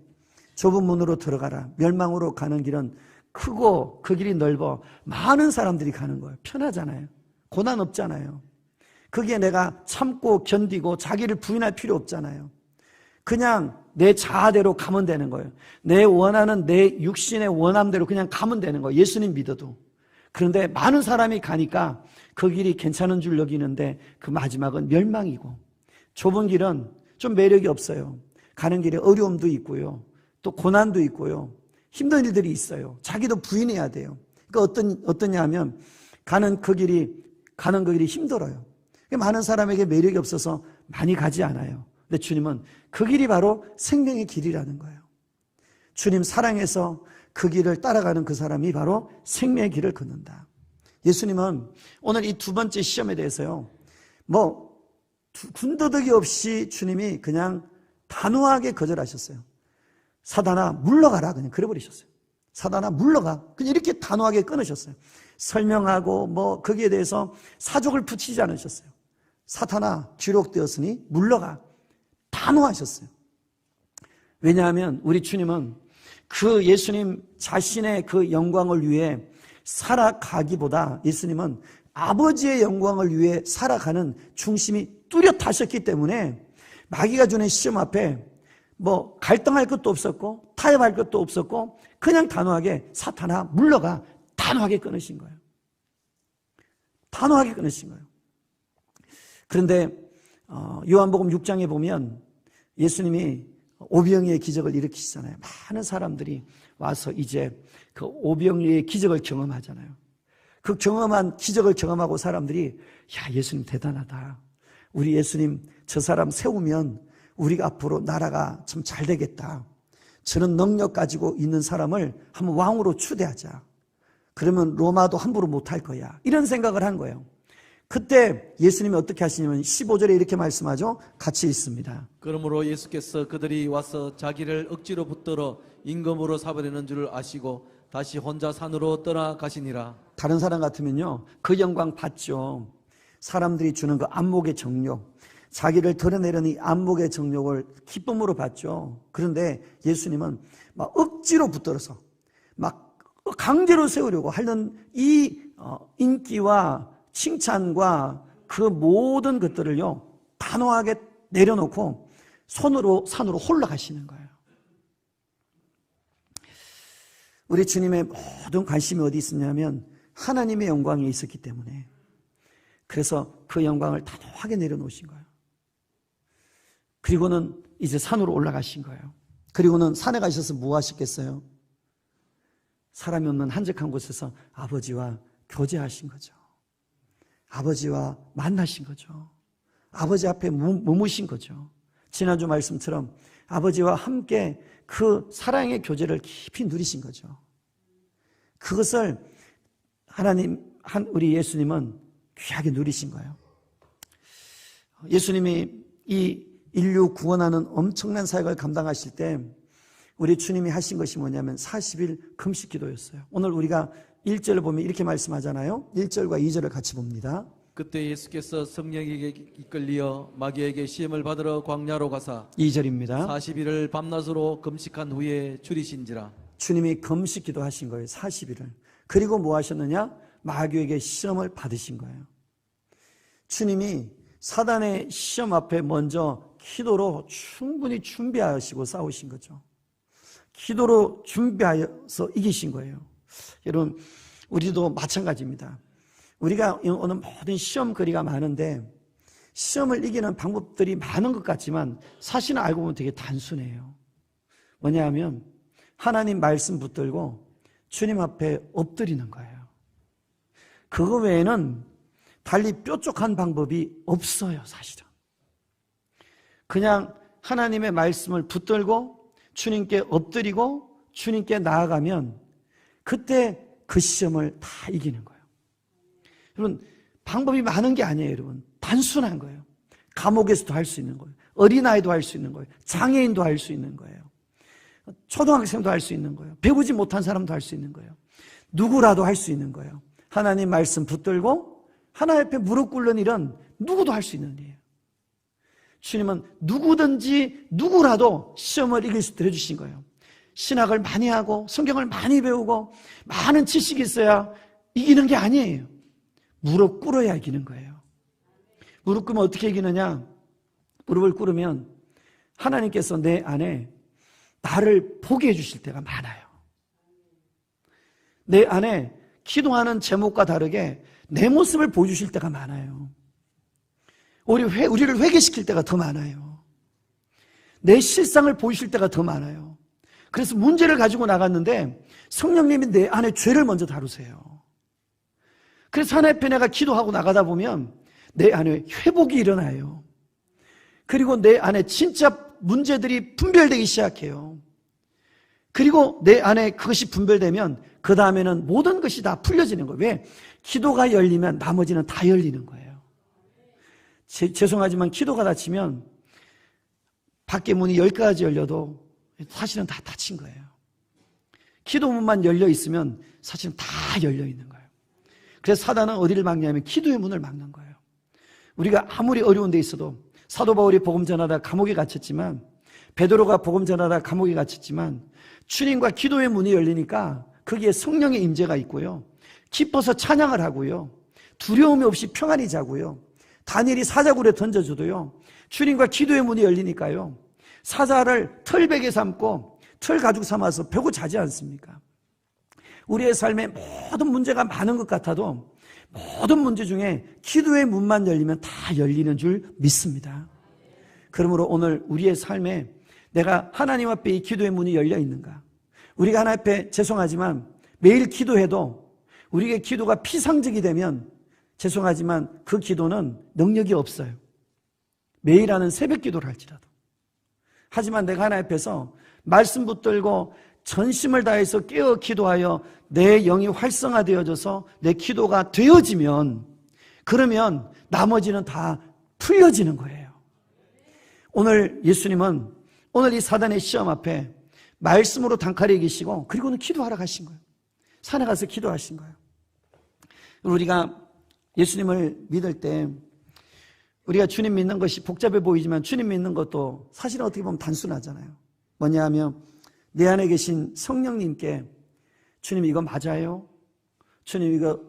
좁은 문으로 들어가라. 멸망으로 가는 길은 크고 그 길이 넓어 많은 사람들이 가는 거예요. 편하잖아요. 고난 없잖아요. 거기에 내가 참고 견디고 자기를 부인할 필요 없잖아요. 그냥 내 자아대로 가면 되는 거예요. 내 원하는 내 육신의 원함대로 그냥 가면 되는 거예요. 예수님 믿어도. 그런데 많은 사람이 가니까 그 길이 괜찮은 줄 여기는데 그 마지막은 멸망이고, 좁은 길은 좀 매력이 없어요. 가는 길에 어려움도 있고요. 또 고난도 있고요. 힘든 일들이 있어요. 자기도 부인해야 돼요. 그러니까 어떠냐 하면 가는 그 길이 힘들어요. 많은 사람에게 매력이 없어서 많이 가지 않아요. 근데 주님은 그 길이 바로 생명의 길이라는 거예요. 주님 사랑해서 그 길을 따라가는 그 사람이 바로 생명의 길을 걷는다. 예수님은 오늘 이 두 번째 시험에 대해서요, 군더더기 없이 주님이 그냥 단호하게 거절하셨어요. 사단아 물러가라, 그냥 그래버리셨어요. 사단아 물러가, 그냥 이렇게 단호하게 끊으셨어요. 설명하고 거기에 대해서 사족을 붙이지 않으셨어요. 사탄아 기록되었으니 물러가, 단호하셨어요. 왜냐하면 우리 주님은 그 예수님 자신의 그 영광을 위해 살아가기보다 예수님은 아버지의 영광을 위해 살아가는 중심이 뚜렷하셨기 때문에 마귀가 주는 시험 앞에 갈등할 것도 없었고 타협할 것도 없었고 그냥 단호하게 사탄아 물러가, 단호하게 끊으신 거예요. 단호하게 끊으신 거예요. 그런데 요한복음 6장에 보면 예수님이 오병이의 기적을 일으키시잖아요. 많은 사람들이 와서 이제 그 오병이의 기적을 경험하잖아요. 그 경험한 기적을 경험하고 사람들이 야, 예수님 대단하다. 우리 예수님 저 사람 세우면 우리가 앞으로 나라가 참 잘 되겠다. 저런 능력 가지고 있는 사람을 한번 왕으로 추대하자. 그러면 로마도 함부로 못할 거야. 이런 생각을 한 거예요. 그때 예수님이 어떻게 하시냐면 15절에 이렇게 말씀하죠. 같이 있습니다. 그러므로 예수께서 그들이 와서 자기를 억지로 붙들어 임금으로 삼으려는 줄 아시고 다시 혼자 산으로 떠나가시니라. 다른 사람 같으면요, 그 영광 봤죠. 사람들이 주는 그 안목의 정욕, 자기를 드러내려는 이 안목의 정욕을 기쁨으로 봤죠. 그런데 예수님은 막 억지로 붙들어서 막 강제로 세우려고 하는 이 인기와 칭찬과 그 모든 것들을요 단호하게 내려놓고 산으로 홀로 가시는 거예요. 우리 주님의 모든 관심이 어디 있었냐면 하나님의 영광이 있었기 때문에, 그래서 그 영광을 단호하게 내려놓으신 거예요. 그리고는 이제 산으로 올라가신 거예요. 그리고는 산에 가셔서 뭐 하셨겠어요? 사람이 없는 한적한 곳에서 아버지와 교제하신 거죠. 아버지와 만나신 거죠. 아버지 앞에 머무신 거죠. 지난주 말씀처럼 아버지와 함께 그 사랑의 교제를 깊이 누리신 거죠. 그것을 우리 예수님은 귀하게 누리신 거예요. 예수님이 이 인류 구원하는 엄청난 사역을 감당하실 때 우리 주님이 하신 것이 뭐냐면 40일 금식 기도였어요. 오늘 우리가 1절을 보면 이렇게 말씀하잖아요. 1절과 2절을 같이 봅니다. 그때 예수께서 성령에게 이끌리어 마귀에게 시험을 받으러 광야로 가사 2절입니다. 40일을 밤낮으로 금식한 후에 줄이신지라. 주님이 금식 기도하신 거예요. 40일을. 그리고 뭐 하셨느냐? 마귀에게 시험을 받으신 거예요. 주님이 사단의 시험 앞에 먼저 기도로 충분히 준비하시고 싸우신 거죠. 기도로 준비하여서 이기신 거예요. 여러분, 우리도 마찬가지입니다. 우리가 오늘 모든 시험거리가 많은데 시험을 이기는 방법들이 많은 것 같지만 사실은 알고 보면 되게 단순해요. 뭐냐 하면 하나님 말씀 붙들고 주님 앞에 엎드리는 거예요. 그거 외에는 달리 뾰족한 방법이 없어요, 사실은. 그냥 하나님의 말씀을 붙들고 주님께 엎드리고 주님께 나아가면 그때 그 시험을 다 이기는 거예요. 여러분, 방법이 많은 게 아니에요, 여러분. 단순한 거예요. 감옥에서도 할 수 있는 거예요. 어린아이도 할 수 있는 거예요. 장애인도 할 수 있는 거예요. 초등학생도 할 수 있는 거예요. 배우지 못한 사람도 할 수 있는 거예요. 누구라도 할 수 있는 거예요. 하나님 말씀 붙들고 하나님 앞에 무릎 꿇는 일은 누구도 할 수 있는 일이에요. 주님은 누구든지 누구라도 시험을 이길 수 있도록 해주신 거예요. 신학을 많이 하고 성경을 많이 배우고 많은 지식이 있어야 이기는 게 아니에요. 무릎 꿇어야 이기는 거예요. 무릎 꿇으면 어떻게 이기느냐? 무릎을 꿇으면 하나님께서 내 안에 나를 보게 해주실 때가 많아요. 내 안에 기도하는 제목과 다르게 내 모습을 보여주실 때가 많아요. 우리를 회개시킬 때가 더 많아요. 내 실상을 보이실 때가 더 많아요. 그래서 문제를 가지고 나갔는데 성령님이 내 안에 죄를 먼저 다루세요. 그래서 하나님 앞에 내가 기도하고 나가다 보면 내 안에 회복이 일어나요. 그리고 내 안에 진짜 문제들이 분별되기 시작해요. 그리고 내 안에 그것이 분별되면 그 다음에는 모든 것이 다 풀려지는 거예요. 왜? 기도가 열리면 나머지는 다 열리는 거예요. 죄송하지만 기도가 닫히면 밖에 문이 10가지 열려도 사실은 다 닫힌 거예요. 기도문만 열려 있으면 사실은 다 열려 있는 거예요. 그래서 사단은 어디를 막냐면 기도의 문을 막는 거예요. 우리가 아무리 어려운 데 있어도 사도 바울이 복음 전하다 감옥에 갇혔지만 베드로가 복음 전하다 감옥에 갇혔지만 주님과 기도의 문이 열리니까 거기에 성령의 임재가 있고요. 기뻐서 찬양을 하고요. 두려움이 없이 평안히 자고요. 다니엘이 사자굴에 던져줘도요. 주님과 기도의 문이 열리니까요. 사자를 털베개 삼고 털 가죽 삼아서 벼고 자지 않습니까? 우리의 삶에 모든 문제가 많은 것 같아도 모든 문제 중에 기도의 문만 열리면 다 열리는 줄 믿습니다. 그러므로 오늘 우리의 삶에 내가 하나님 앞에 이 기도의 문이 열려 있는가? 우리가 하나님 앞에 죄송하지만 매일 기도해도 우리의 기도가 피상적이 되면 죄송하지만 그 기도는 능력이 없어요. 매일 하는 새벽 기도를 할지라도. 하지만 내가 하나님 앞에서 말씀 붙들고 전심을 다해서 깨어 기도하여 내 영이 활성화되어져서 내 기도가 되어지면 그러면 나머지는 다 풀려지는 거예요. 오늘 예수님은 오늘 이 사단의 시험 앞에 말씀으로 단칼에 이기시고 그리고는 기도하러 가신 거예요. 산에 가서 기도하신 거예요. 우리가 예수님을 믿을 때 우리가 주님 믿는 것이 복잡해 보이지만 주님 믿는 것도 사실은 어떻게 보면 단순하잖아요. 뭐냐 하면 내 안에 계신 성령님께 주님 이거 맞아요? 주님 이거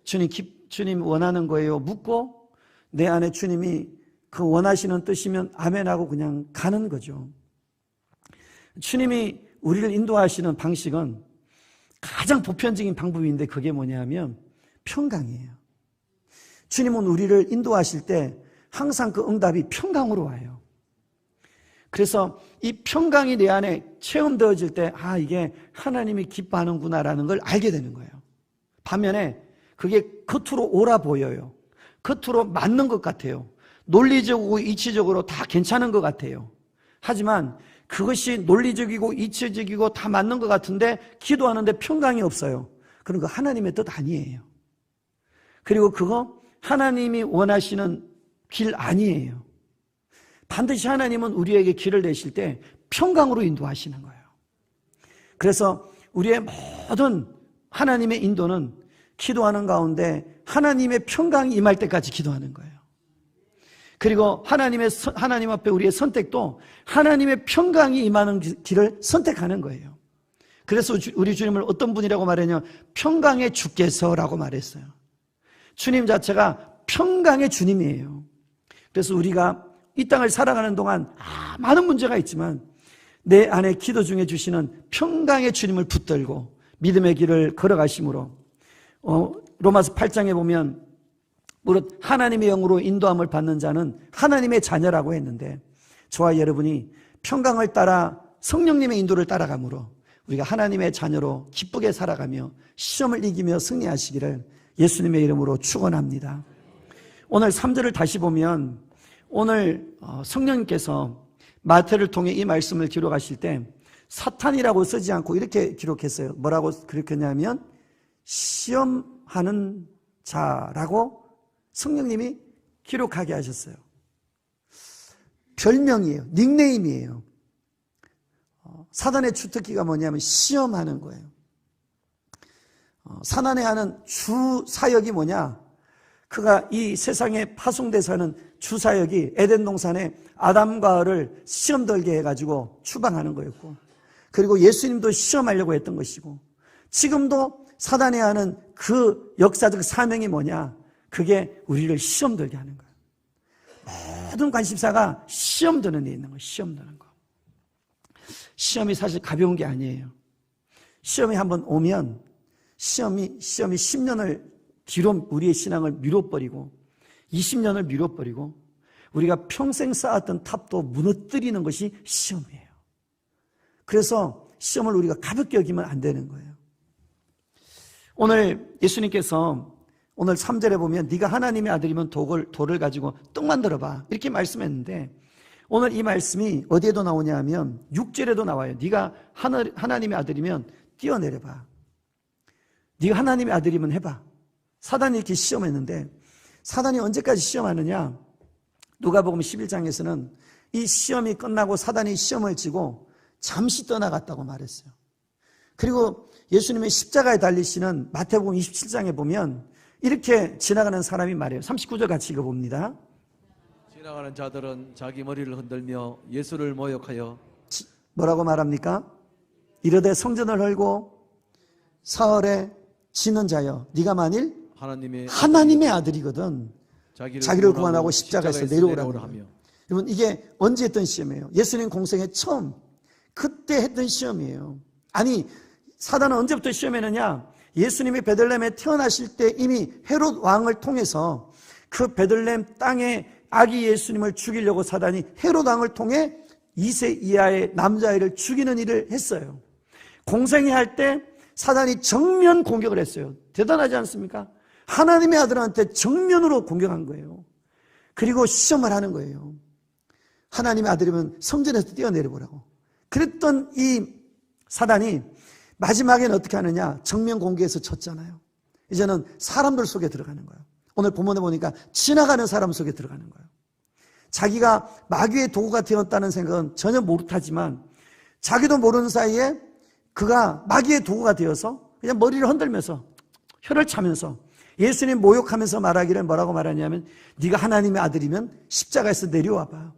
주님 원하는 거예요? 묻고 내 안에 주님이 그 원하시는 뜻이면 아멘하고 그냥 가는 거죠. 주님이 우리를 인도하시는 방식은 가장 보편적인 방법인데 그게 뭐냐 하면 평강이에요. 주님은 우리를 인도하실 때 항상 그 응답이 평강으로 와요. 그래서 이 평강이 내 안에 체험되어질 때 이게 하나님이 기뻐하는구나라는 걸 알게 되는 거예요. 반면에 그게 겉으로 옳아 보여요. 겉으로 맞는 것 같아요. 논리적이고 이치적으로 다 괜찮은 것 같아요. 하지만 그것이 논리적이고 이치적이고 다 맞는 것 같은데 기도하는데 평강이 없어요. 그런 거 하나님의 뜻 아니에요. 그리고 그거 하나님이 원하시는 길 아니에요. 반드시 하나님은 우리에게 길을 내실 때 평강으로 인도하시는 거예요. 그래서 우리의 모든 하나님의 인도는 기도하는 가운데 하나님의 평강이 임할 때까지 기도하는 거예요. 그리고 하나님 앞에 우리의 선택도 하나님의 평강이 임하는 길을 선택하는 거예요. 그래서 우리 주님을 어떤 분이라고 말했냐? 평강의 주께서라고 말했어요. 주님 자체가 평강의 주님이에요. 그래서 우리가 이 땅을 살아가는 동안 많은 문제가 있지만 내 안에 기도 중에 주시는 평강의 주님을 붙들고 믿음의 길을 걸어가심으로 로마서 8장에 보면 무릇 하나님의 영으로 인도함을 받는 자는 하나님의 자녀라고 했는데, 저와 여러분이 평강을 따라 성령님의 인도를 따라가므로 우리가 하나님의 자녀로 기쁘게 살아가며 시험을 이기며 승리하시기를 예수님의 이름으로 축원합니다. 오늘 3절을 다시 보면 오늘 성령님께서 마태를 통해 이 말씀을 기록하실 때 사탄이라고 쓰지 않고 이렇게 기록했어요. 뭐라고 기록했냐면 시험하는 자라고 성령님이 기록하게 하셨어요. 별명이에요. 닉네임이에요. 사단의 주특기가 뭐냐면 시험하는 거예요. 사단의 하는 주 사역이 뭐냐? 그가 이 세상에 파송돼서 하는 주 사역이 에덴 동산에 아담과 하와를 시험 들게 해가지고 추방하는 거였고, 그리고 예수님도 시험하려고 했던 것이고, 지금도 사단이 하는 그 역사적 사명이 뭐냐? 그게 우리를 시험 들게 하는 거예요. 모든 관심사가 시험 드는 데 있는 거예요. 시험 드는 거. 시험이 사실 가벼운 게 아니에요. 시험이 한번 오면 시험이 10년을 뒤로 우리의 신앙을 미뤄버리고 20년을 미뤄버리고 우리가 평생 쌓았던 탑도 무너뜨리는 것이 시험이에요. 그래서 시험을 우리가 가볍게 여기면 안 되는 거예요. 오늘 예수님께서 오늘 3절에 보면 네가 하나님의 아들이면 돌을 가지고 떡 만들어봐 이렇게 말씀했는데, 오늘 이 말씀이 어디에도 나오냐 하면 6절에도 나와요. 네가 하나님의 아들이면 뛰어내려봐. 네가 하나님의 아들이면 해봐. 사단이 이렇게 시험했는데, 사단이 언제까지 시험하느냐? 누가복음 11장에서는 이 시험이 끝나고 사단이 시험을 지고 잠시 떠나갔다고 말했어요. 그리고 예수님의 십자가에 달리시는 마태복음 27장에 보면 이렇게 지나가는 사람이 말해요. 39절 같이 읽어봅니다. 지나가는 자들은 자기 머리를 흔들며 예수를 모욕하여 뭐라고 말합니까? 이르되 성전을 헐고 사흘에 지는 자여, 네가 만일 하나님의 아들이거든 자기를 구원하고 십자가에서 내려오라고 하며. 여러분, 이게 언제 했던 시험이에요? 예수님 공생애 처음 그때 했던 시험이에요. 아니, 사단은 언제부터 시험했느냐? 예수님이 베들레헴에 태어나실 때 이미 헤롯 왕을 통해서 그 베들레헴 땅에 아기 예수님을 죽이려고 사단이 헤롯 왕을 통해 2세 이하의 남자아이를 죽이는 일을 했어요. 공생애 할 때 사단이 정면 공격을 했어요. 대단하지 않습니까? 하나님의 아들한테 정면으로 공격한 거예요. 그리고 시험을 하는 거예요. 하나님의 아들이면 성전에서 뛰어내려 보라고. 그랬던 이 사단이 마지막에는 어떻게 하느냐? 정면 공격에서 졌잖아요. 이제는 사람들 속에 들어가는 거예요. 오늘 본문에 보니까 지나가는 사람 속에 들어가는 거예요. 자기가 마귀의 도구가 되었다는 생각은 전혀 못하지만 자기도 모르는 사이에 그가 마귀의 도구가 되어서 그냥 머리를 흔들면서 혀를 차면서 예수님 모욕하면서 말하기를 뭐라고 말하냐면, 네가 하나님의 아들이면 십자가에서 내려와봐.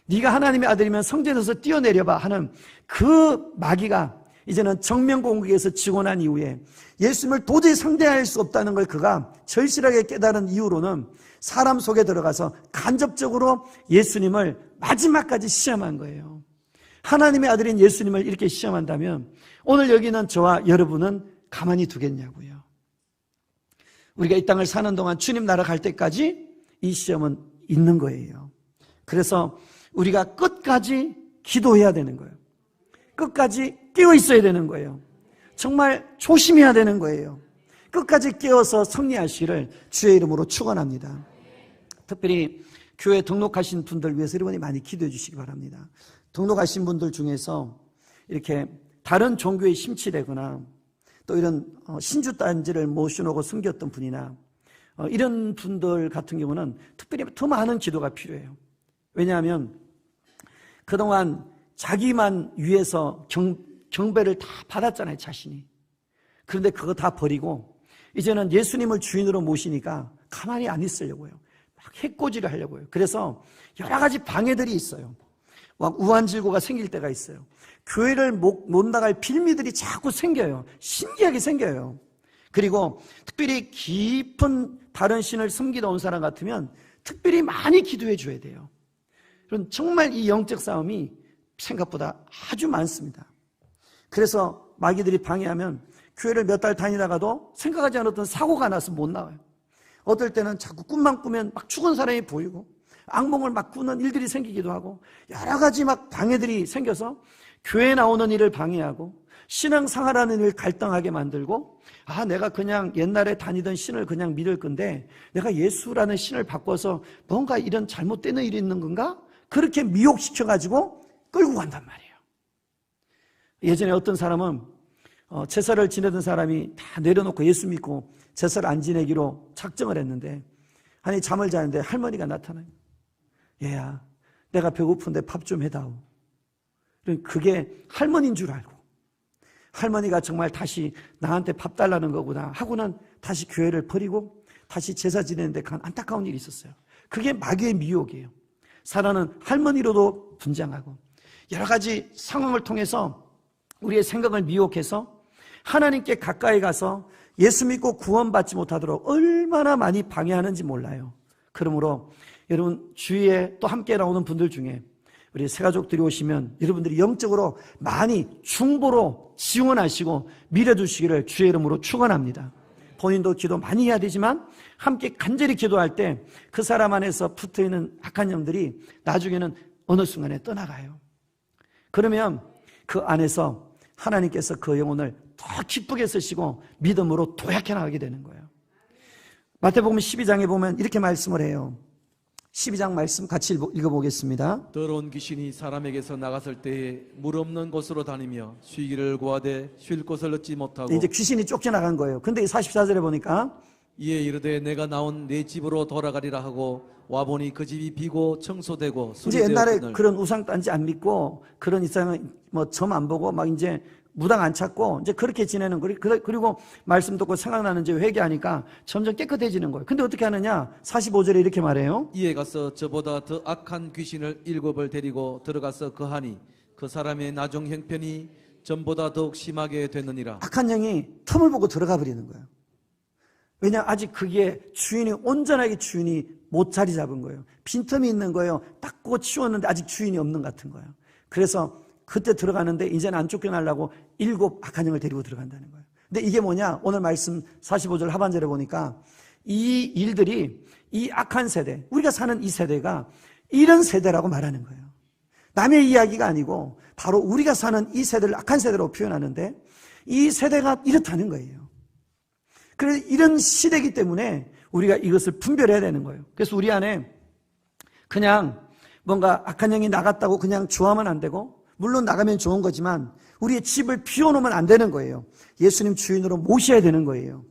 네가 하나님의 아들이면 성전에서 뛰어내려봐 하는 그 마귀가 이제는 정면 공격에서 지고 난 이후에 예수님을 도저히 상대할 수 없다는 걸 그가 절실하게 깨달은 이후로는 사람 속에 들어가서 간접적으로 예수님을 마지막까지 시험한 거예요. 하나님의 아들인 예수님을 이렇게 시험한다면 오늘 여기 있는 저와 여러분은 가만히 두겠냐고요. 우리가 이 땅을 사는 동안 주님 나라 갈 때까지 이 시험은 있는 거예요. 그래서 우리가 끝까지 기도해야 되는 거예요. 끝까지 깨어 있어야 되는 거예요. 정말 조심해야 되는 거예요. 끝까지 깨어서 승리하시기를 주의 이름으로 축원합니다. 특별히 교회 등록하신 분들 위해서 여러분이 많이 기도해 주시기 바랍니다. 등록하신 분들 중에서 이렇게 다른 종교에 심취되거나 또 이런 신주단지를 모셔놓고 숨겼던 분이나 이런 분들 같은 경우는 특별히 더 많은 기도가 필요해요. 왜냐하면 그동안 자기만 위해서 경배를 다 받았잖아요, 자신이. 그런데 그거 다 버리고 이제는 예수님을 주인으로 모시니까 가만히 안 있으려고요. 막 해코지를 하려고요. 그래서 여러 가지 방해들이 있어요. 막 우환질고가 생길 때가 있어요. 교회를 못 나갈 빌미들이 자꾸 생겨요. 신기하게 생겨요. 그리고 특별히 깊은 다른 신을 섬기다 온 사람 같으면 특별히 많이 기도해 줘야 돼요. 그럼 정말 이 영적 싸움이 생각보다 아주 많습니다. 그래서 마귀들이 방해하면 교회를 몇 달 다니다가도 생각하지 않았던 사고가 나서 못 나와요. 어떨 때는 자꾸 꿈만 꾸면 막 죽은 사람이 보이고 악몽을 막 꾸는 일들이 생기기도 하고 여러 가지 막 방해들이 생겨서 교회 나오는 일을 방해하고 신앙생활하는 일을 갈등하게 만들고 내가 그냥 옛날에 다니던 신을 그냥 믿을 건데 내가 예수라는 신을 바꿔서 뭔가 이런 잘못되는 일이 있는 건가? 그렇게 미혹시켜가지고 끌고 간단 말이에요. 예전에 어떤 사람은 제사를 지내던 사람이 다 내려놓고 예수 믿고 제사를 안 지내기로 작정을 했는데 아니 잠을 자는데 할머니가 나타나요. 얘야 내가 배고픈데 밥 좀 해다오. 그게 할머니인 줄 알고 할머니가 정말 다시 나한테 밥 달라는 거구나 하고는 다시 교회를 버리고 다시 제사 지내는데 간 안타까운 일이 있었어요. 그게 마귀의 미혹이에요. 사단은 할머니로도 분장하고 여러 가지 상황을 통해서 우리의 생각을 미혹해서 하나님께 가까이 가서 예수 믿고 구원받지 못하도록 얼마나 많이 방해하는지 몰라요. 그러므로 여러분 주위에 또 함께 나오는 분들 중에 우리 새가족들이 오시면 여러분들이 영적으로 많이 중보로 지원하시고 밀어주시기를 주의 이름으로 축원합니다. 본인도 기도 많이 해야 되지만 함께 간절히 기도할 때 그 사람 안에서 붙어있는 악한 영들이 나중에는 어느 순간에 떠나가요. 그러면 그 안에서 하나님께서 그 영혼을 더 기쁘게 쓰시고 믿음으로 도약해 나가게 되는 거예요. 마태복음 12장에 보면 이렇게 말씀을 해요. 12장 말씀 같이 읽어보겠습니다. 더러운 귀신이 사람에게서 나갔을 때에 물 없는 곳으로 다니며 쉬기를 구하되 쉴 곳을 얻지 못하고 이제 귀신이 쫓겨나간 거예요. 근데 44절에 보니까 이에 이르되 내가 나온 내 집으로 돌아가리라 하고 와보니 그 집이 비고 청소되고 이제 옛날에 수리되었거늘 그런 우상단지 안 믿고 그런 이상은 뭐 점 안 보고 막 이제 무당 안 찾고 이제 그렇게 지내는 거예요. 그리고 말씀 듣고 생각나는 이제 회개하니까 점점 깨끗해지는 거예요. 근데 어떻게 하느냐? 45절에 이렇게 말해요. 이에 가서 저보다 더 악한 귀신을 7을 데리고 들어가서 거하니 그 사람의 나중 형편이 전보다 더욱 심하게 됐느니라. 악한 영이 틈을 보고 들어가 버리는 거예요. 왜냐 아직 그게 주인이 온전하게 주인이 못 자리 잡은 거예요. 빈틈이 있는 거예요. 닦고 치웠는데 아직 주인이 없는 것 같은 거예요. 그래서 그때 들어가는데 이제는 안 쫓겨나려고 7 악한 영을 데리고 들어간다는 거예요. 근데 이게 뭐냐? 오늘 말씀 45절 하반절에 보니까 이 일들이 이 악한 세대, 우리가 사는 이 세대가 이런 세대라고 말하는 거예요. 남의 이야기가 아니고 바로 우리가 사는 이 세대를 악한 세대로 표현하는데 이 세대가 이렇다는 거예요. 그래서 이런 시대이기 때문에 우리가 이것을 분별해야 되는 거예요. 그래서 우리 안에 그냥 뭔가 악한 영이 나갔다고 그냥 좋아하면 안 되고 물론 나가면 좋은 거지만 우리의 집을 비워놓으면 안 되는 거예요. 예수님 주인으로 모셔야 되는 거예요.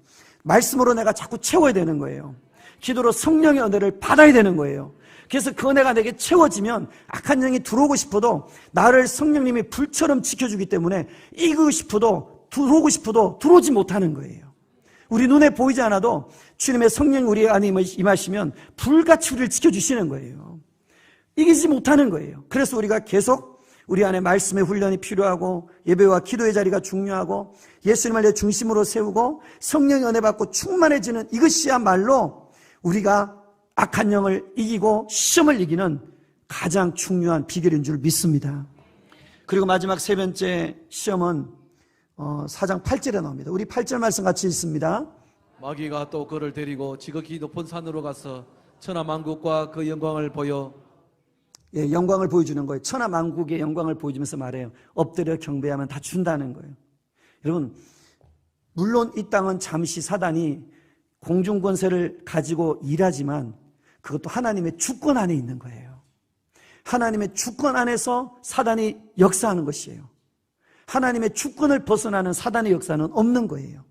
말씀으로 내가 자꾸 채워야 되는 거예요. 기도로 성령의 은혜를 받아야 되는 거예요. 그래서 그 은혜가 내게 채워지면 악한 영이 들어오고 싶어도 나를 성령님이 불처럼 지켜주기 때문에 이기고 싶어도 들어오고 싶어도 들어오지 못하는 거예요. 우리 눈에 보이지 않아도 주님의 성령 우리 안에 임하시면 불같이 우리를 지켜주시는 거예요. 이기지 못하는 거예요. 그래서 우리가 계속 우리 안에 말씀의 훈련이 필요하고 예배와 기도의 자리가 중요하고 예수님을 내 중심으로 세우고 성령의 은혜 받고 충만해지는 이것이야말로 우리가 악한 영을 이기고 시험을 이기는 가장 중요한 비결인 줄 믿습니다. 그리고 마지막 세 번째 시험은 4장 8절에 나옵니다. 우리 8절 말씀 같이 읽습니다. 마귀가 또 그를 데리고 지극히 높은 산으로 가서 천하만국과 그 영광을 보여 영광을 보여주는 거예요. 천하만국의 영광을 보여주면서 말해요. 엎드려 경배하면 다 준다는 거예요. 여러분 물론 이 땅은 잠시 사단이 공중권세를 가지고 일하지만 그것도 하나님의 주권 안에 있는 거예요. 하나님의 주권 안에서 사단이 역사하는 것이에요. 하나님의 주권을 벗어나는 사단의 역사는 없는 거예요.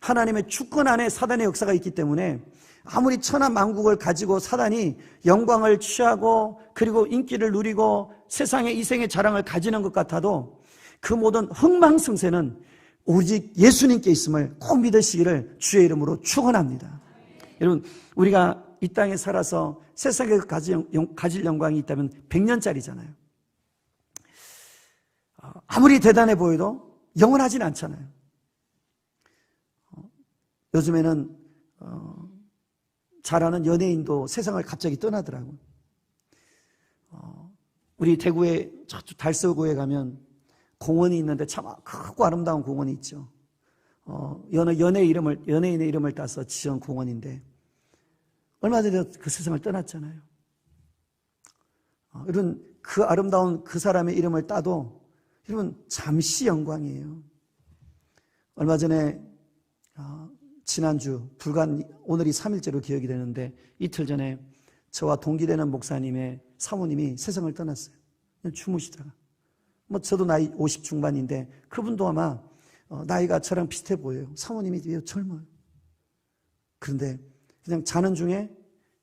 하나님의 주권 안에 사단의 역사가 있기 때문에 아무리 천하만국을 가지고 사단이 영광을 취하고 그리고 인기를 누리고 세상의 이생의 자랑을 가지는 것 같아도 그 모든 흥망성쇠는 오직 예수님께 있음을 꼭 믿으시기를 주의 이름으로 축원합니다. 여러분 우리가 이 땅에 살아서 세상에서 가질 영광이 있다면 100년짜리잖아요. 아무리 대단해 보여도 영원하진 않잖아요. 요즘에는 잘 아는 연예인도 세상을 갑자기 떠나더라고요. 우리 대구에 저쪽 달서구에 가면 공원이 있는데 참 크고 아름다운 공원이 있죠. 연예인의 이름을 따서 지은 공원인데 얼마 전에 그 세상을 떠났잖아요. 여러분, 그 아름다운 그 사람의 이름을 따도 여러분 잠시 영광이에요. 얼마 전에 지난주 오늘이 3일째로 기억이 되는데 이틀 전에 저와 동기되는 목사님의 사모님이 세상을 떠났어요. 그냥 주무시다가. 저도 나이 50 중반인데 그분도 아마 나이가 저랑 비슷해 보여요. 사모님이 되게 젊어요. 그런데 그냥 자는 중에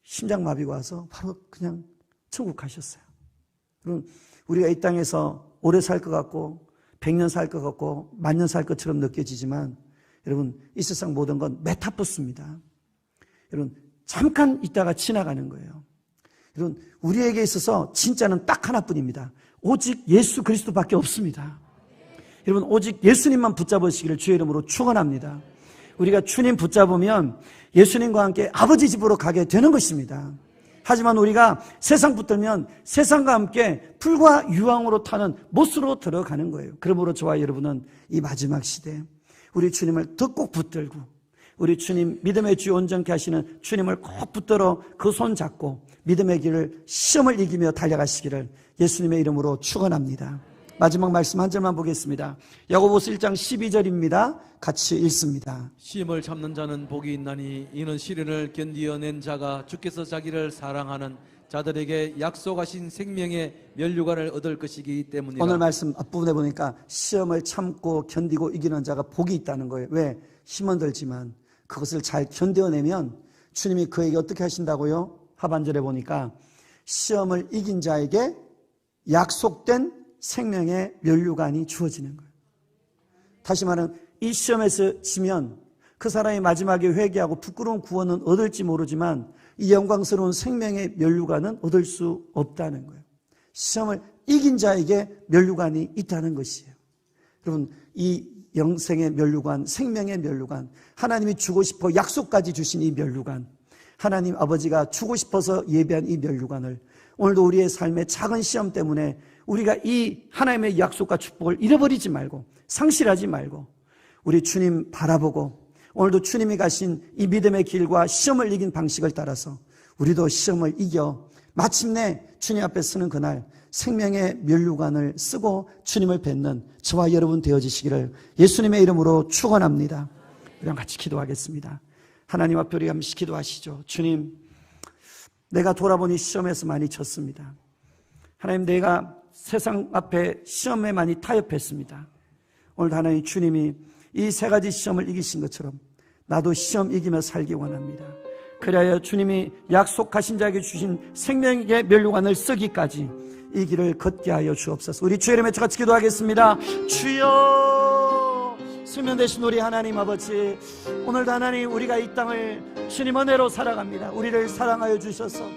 심장마비가 와서 바로 그냥 천국 가셨어요. 그럼 우리가 이 땅에서 오래 살 것 같고 100년 살 것 같고 10,000년 살 것처럼 느껴지지만 여러분, 이 세상 모든 건 메타포스입니다. 여러분, 잠깐 있다가 지나가는 거예요. 여러분, 우리에게 있어서 진짜는 딱 하나뿐입니다. 오직 예수 그리스도밖에 없습니다. 여러분, 오직 예수님만 붙잡으시기를 주의 이름으로 축원합니다. 우리가 주님 붙잡으면 예수님과 함께 아버지 집으로 가게 되는 것입니다. 하지만 우리가 세상 붙들면 세상과 함께 불과 유황으로 타는 못으로 들어가는 거예요. 그러므로 저와 여러분은 이 마지막 시대에 우리 주님을 더 꼭 붙들고 우리 주님 믿음의 주 온전케 하시는 주님을 꼭 붙들어 그 손 잡고 믿음의 길을 시험을 이기며 달려가시기를 예수님의 이름으로 축원합니다. 마지막 말씀 한 절만 보겠습니다. 야고보서 1장 12절입니다. 같이 읽습니다. 시험을 참는 자는 복이 있나니 이는 시련을 견디어낸 자가 주께서 자기를 사랑하는 자들에게 약속하신 생명의 면류관을 얻을 것이기 때문이라. 오늘 말씀 앞부분에 보니까 시험을 참고 견디고 이기는 자가 복이 있다는 거예요. 왜? 힘은 들지만 그것을 잘 견뎌내면 주님이 그에게 어떻게 하신다고요? 하반절에 보니까 시험을 이긴 자에게 약속된 생명의 면류관이 주어지는 거예요. 다시 말하면 이 시험에서 지면 그 사람이 마지막에 회개하고 부끄러운 구원은 얻을지 모르지만 이 영광스러운 생명의 면류관은 얻을 수 없다는 거예요. 시험을 이긴 자에게 면류관이 있다는 것이에요. 여러분, 이 영생의 면류관, 생명의 면류관, 하나님이 주고 싶어 약속까지 주신 이 면류관, 하나님 아버지가 주고 싶어서 예배한 이 면류관을 오늘도 우리의 삶의 작은 시험 때문에 우리가 이 하나님의 약속과 축복을 잃어버리지 말고 상실하지 말고 우리 주님 바라보고 오늘도 주님이 가신 이 믿음의 길과 시험을 이긴 방식을 따라서 우리도 시험을 이겨 마침내 주님 앞에 서는 그날 생명의 면류관을 쓰고 주님을 뵙는 저와 여러분 되어지시기를 예수님의 이름으로 축원합니다. 우리 같이 기도하겠습니다. 하나님 앞에 우리 함께 기도하시죠. 주님, 내가 돌아보니 시험에서 많이 졌습니다. 하나님, 내가 세상 앞에 시험에 많이 타협했습니다. 오늘 하나님 주님이 이 세 가지 시험을 이기신 것처럼 나도 시험 이기며 살기 원합니다. 그래야 주님이 약속하신 자에게 주신 생명의 면류관을 쓰기까지 이 길을 걷게 하여 주옵소서. 우리 주의 이름에 같이 기도하겠습니다. 주여, 수면 되신 우리 하나님 아버지, 오늘도 하나님 우리가 이 땅을 주님 은혜로 살아갑니다. 우리를 사랑하여 주셔서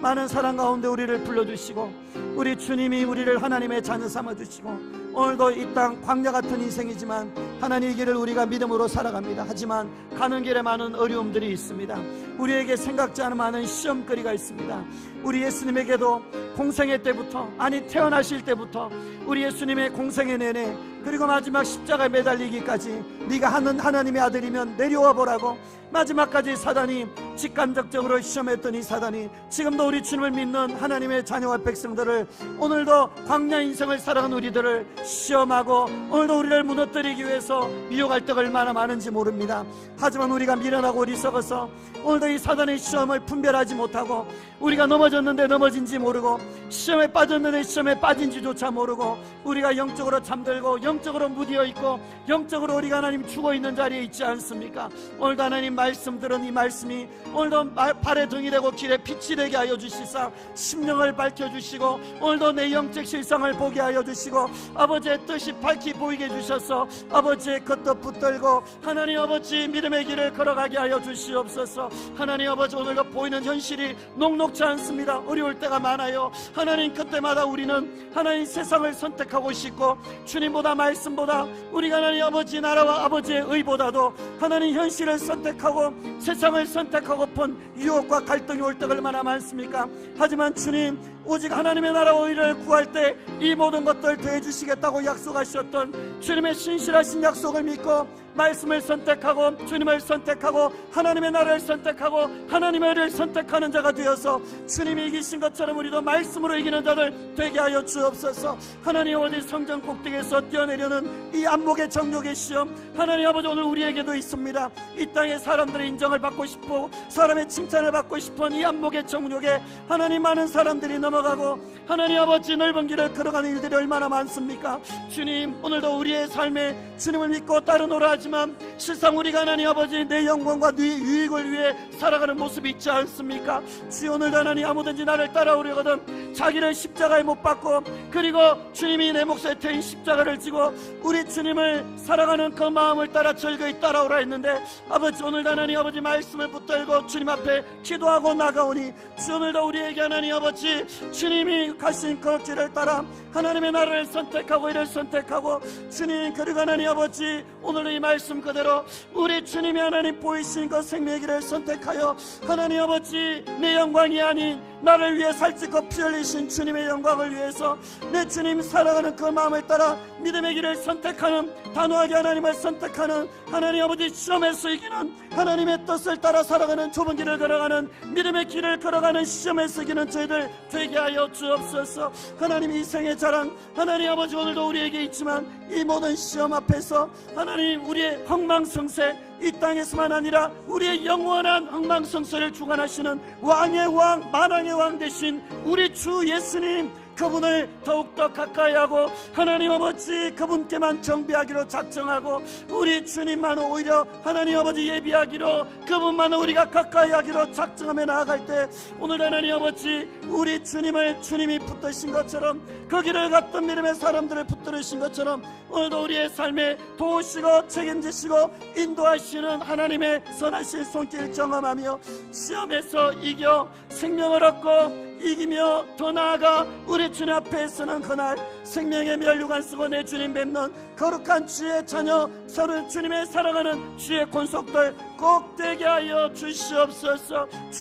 많은 사랑 가운데 우리를 불러주시고 우리 주님이 우리를 하나님의 자녀 삼아주시고 오늘도 이 땅 광야 같은 인생이지만 하나님의 길을 우리가 믿음으로 살아갑니다. 하지만 가는 길에 많은 어려움들이 있습니다. 우리에게 생각지 않은 많은 시험거리가 있습니다. 우리 예수님에게도 공생애 때부터, 아니 태어나실 때부터 우리 예수님의 공생애 내내 그리고 마지막 십자가에 매달리기까지 네가 하는 하나님의 아들이면 내려와 보라고 마지막까지 사단이 직간접적으로 시험했던 이 사단이 지금도 우리 주님을 믿는 하나님의 자녀와 백성들을 오늘도 광야 인생을 살아가는 우리들을 시험하고 오늘도 우리를 무너뜨리기 위해서 미혹할 때가 얼마나 많은지 모릅니다. 하지만 우리가 미련하고 어리석어서 오늘도 이 사단의 시험을 분별하지 못하고 우리가 넘어졌는데 넘어진지 모르고 시험에 빠졌는데 시험에 빠진지조차 모르고 우리가 영적으로 잠들고 영적으로 무디어 있고 영적으로 우리가 하나님 죽어있는 자리에 있지 않습니까? 오늘도 하나님 말씀 들은 이 말씀이 오늘도 발에 등이 되고 길에 빛이 되게 하여 주시사 심령을 밝혀주시고 오늘도 내 영적 실상을 보게 하여 주시고 아버지의 뜻이 밝히 보이게 해주셔서 아버지의 겉도 붙들고 하나님 아버지 믿음의 길을 걸어가게 하여 주시옵소서. 하나님 아버지, 오늘도 보이는 현실이 녹록지 않습니다. 어려울 때가 많아요. 하나님, 그때마다 우리는 하나님 세상을 선택하고 싶고 주님보다 말씀보다 우리가 하나님 아버지 나라와 아버지의 의보다도 하나님 현실을 선택하고 세상을 선택하고픈 유혹과 갈등이 올 때가 얼마나 많습니까? 하지만 주님, 오직 하나님의 나라와 의를 구할 때 이 모든 것들 더해 주시겠다고 약속하셨던 주님의 신실하신 약속을 믿고 말씀을 선택하고 주님을 선택하고 하나님의 나라를 선택하고 하나님의 의를 선택하는 자가 되어서 주님이 이기신 것처럼 우리도 말씀으로 이기는 자들 되게 하여 주옵소서. 하나님 어디 성전 꼭대기에서 뛰어내려는 이 안목의 정욕의 시험, 하나님 아버지 오늘 우리에게도 있습니다. 이 땅에 사람들의 인정을 받고 싶고 사람의 칭찬을 받고 싶은 이 안목의 정욕에 하나님 많은 사람들이 넘어가고 하나님 아버지 넓은 길을 걸어가는 일들이 얼마나 많습니까? 주님, 오늘도 우리의 삶에 주님을 믿고 따르노라 하지만 실상 우리가 하나님 아버지 내 영광과 네 유익을 위해 살아가는 모습이 있지 않습니까? 주여, 오늘도 하나님 아무든지 나를 따라오려거든 자기를 십자가에 못 박고 그리고 주님이 내 몫에 태인 십자가를 지고 우리 주님을 살아가는 그 마음을 따라 즐거이 따라오라 했는데 아버지, 오늘도 하나님 아버지 말씀을 붙들고 주님 앞에 기도하고 나가오니 주, 오늘도 우리에게 하나님 아버지 주님이 가신 그 길을 따라 하나님의 나라를 선택하고 이를 선택하고 주님, 그리고 하나님 아버지 오늘 이 말씀 그대로 우리 주님이 하나님 보이신 그 생명의 길을 선택하여 하나님 아버지 내 영광이 아닌 나를 위해 살찌고 피 흘리신 주님의 영광을 위해서 내 주님 살아가는 그 마음을 따라 믿음의 길을 선택하는, 단호하게 하나님을 선택하는, 하나님 아버지 시험에서 이기는, 하나님의 뜻을 따라 살아가는, 좁은 길을 걸어가는, 믿음의 길을 걸어가는 시험에서 이기는 저희들 되게 하여 주옵소서. 하나님, 이 생의 자랑 하나님 아버지 오늘도 우리에게 있지만 이 모든 시험 앞에서 하나님 우리의 흥망성쇠, 이 땅에서만 아니라 우리의 영원한 흥망성쇠를 주관하시는 왕의 왕, 만왕의 왕 되신 우리 주 예수님, 그분을 더욱더 가까이하고 하나님 아버지 그분께만 경배하기로 작정하고 우리 주님만 오히려 하나님 아버지 예비하기로, 그분만 우리가 가까이하기로 작정하며 나아갈 때 오늘 하나님 아버지 우리 주님을 주님이 붙드신 것처럼 그 길을 갔던 믿음의 사람들을 붙들으신 것처럼 오늘도 우리의 삶에 도우시고 책임지시고 인도하시는 하나님의 선하신 손길 경험하며 시험에서 이겨 생명을 얻고 이기며 더 나아가 우리 주님 앞에 서는 그날 생명의 면류관 쓰고 내 주님 뵙는 거룩한 주의 자녀, 서로 주님의 살아가는 주의 권속들 꼭 되게 하여 주시옵소서.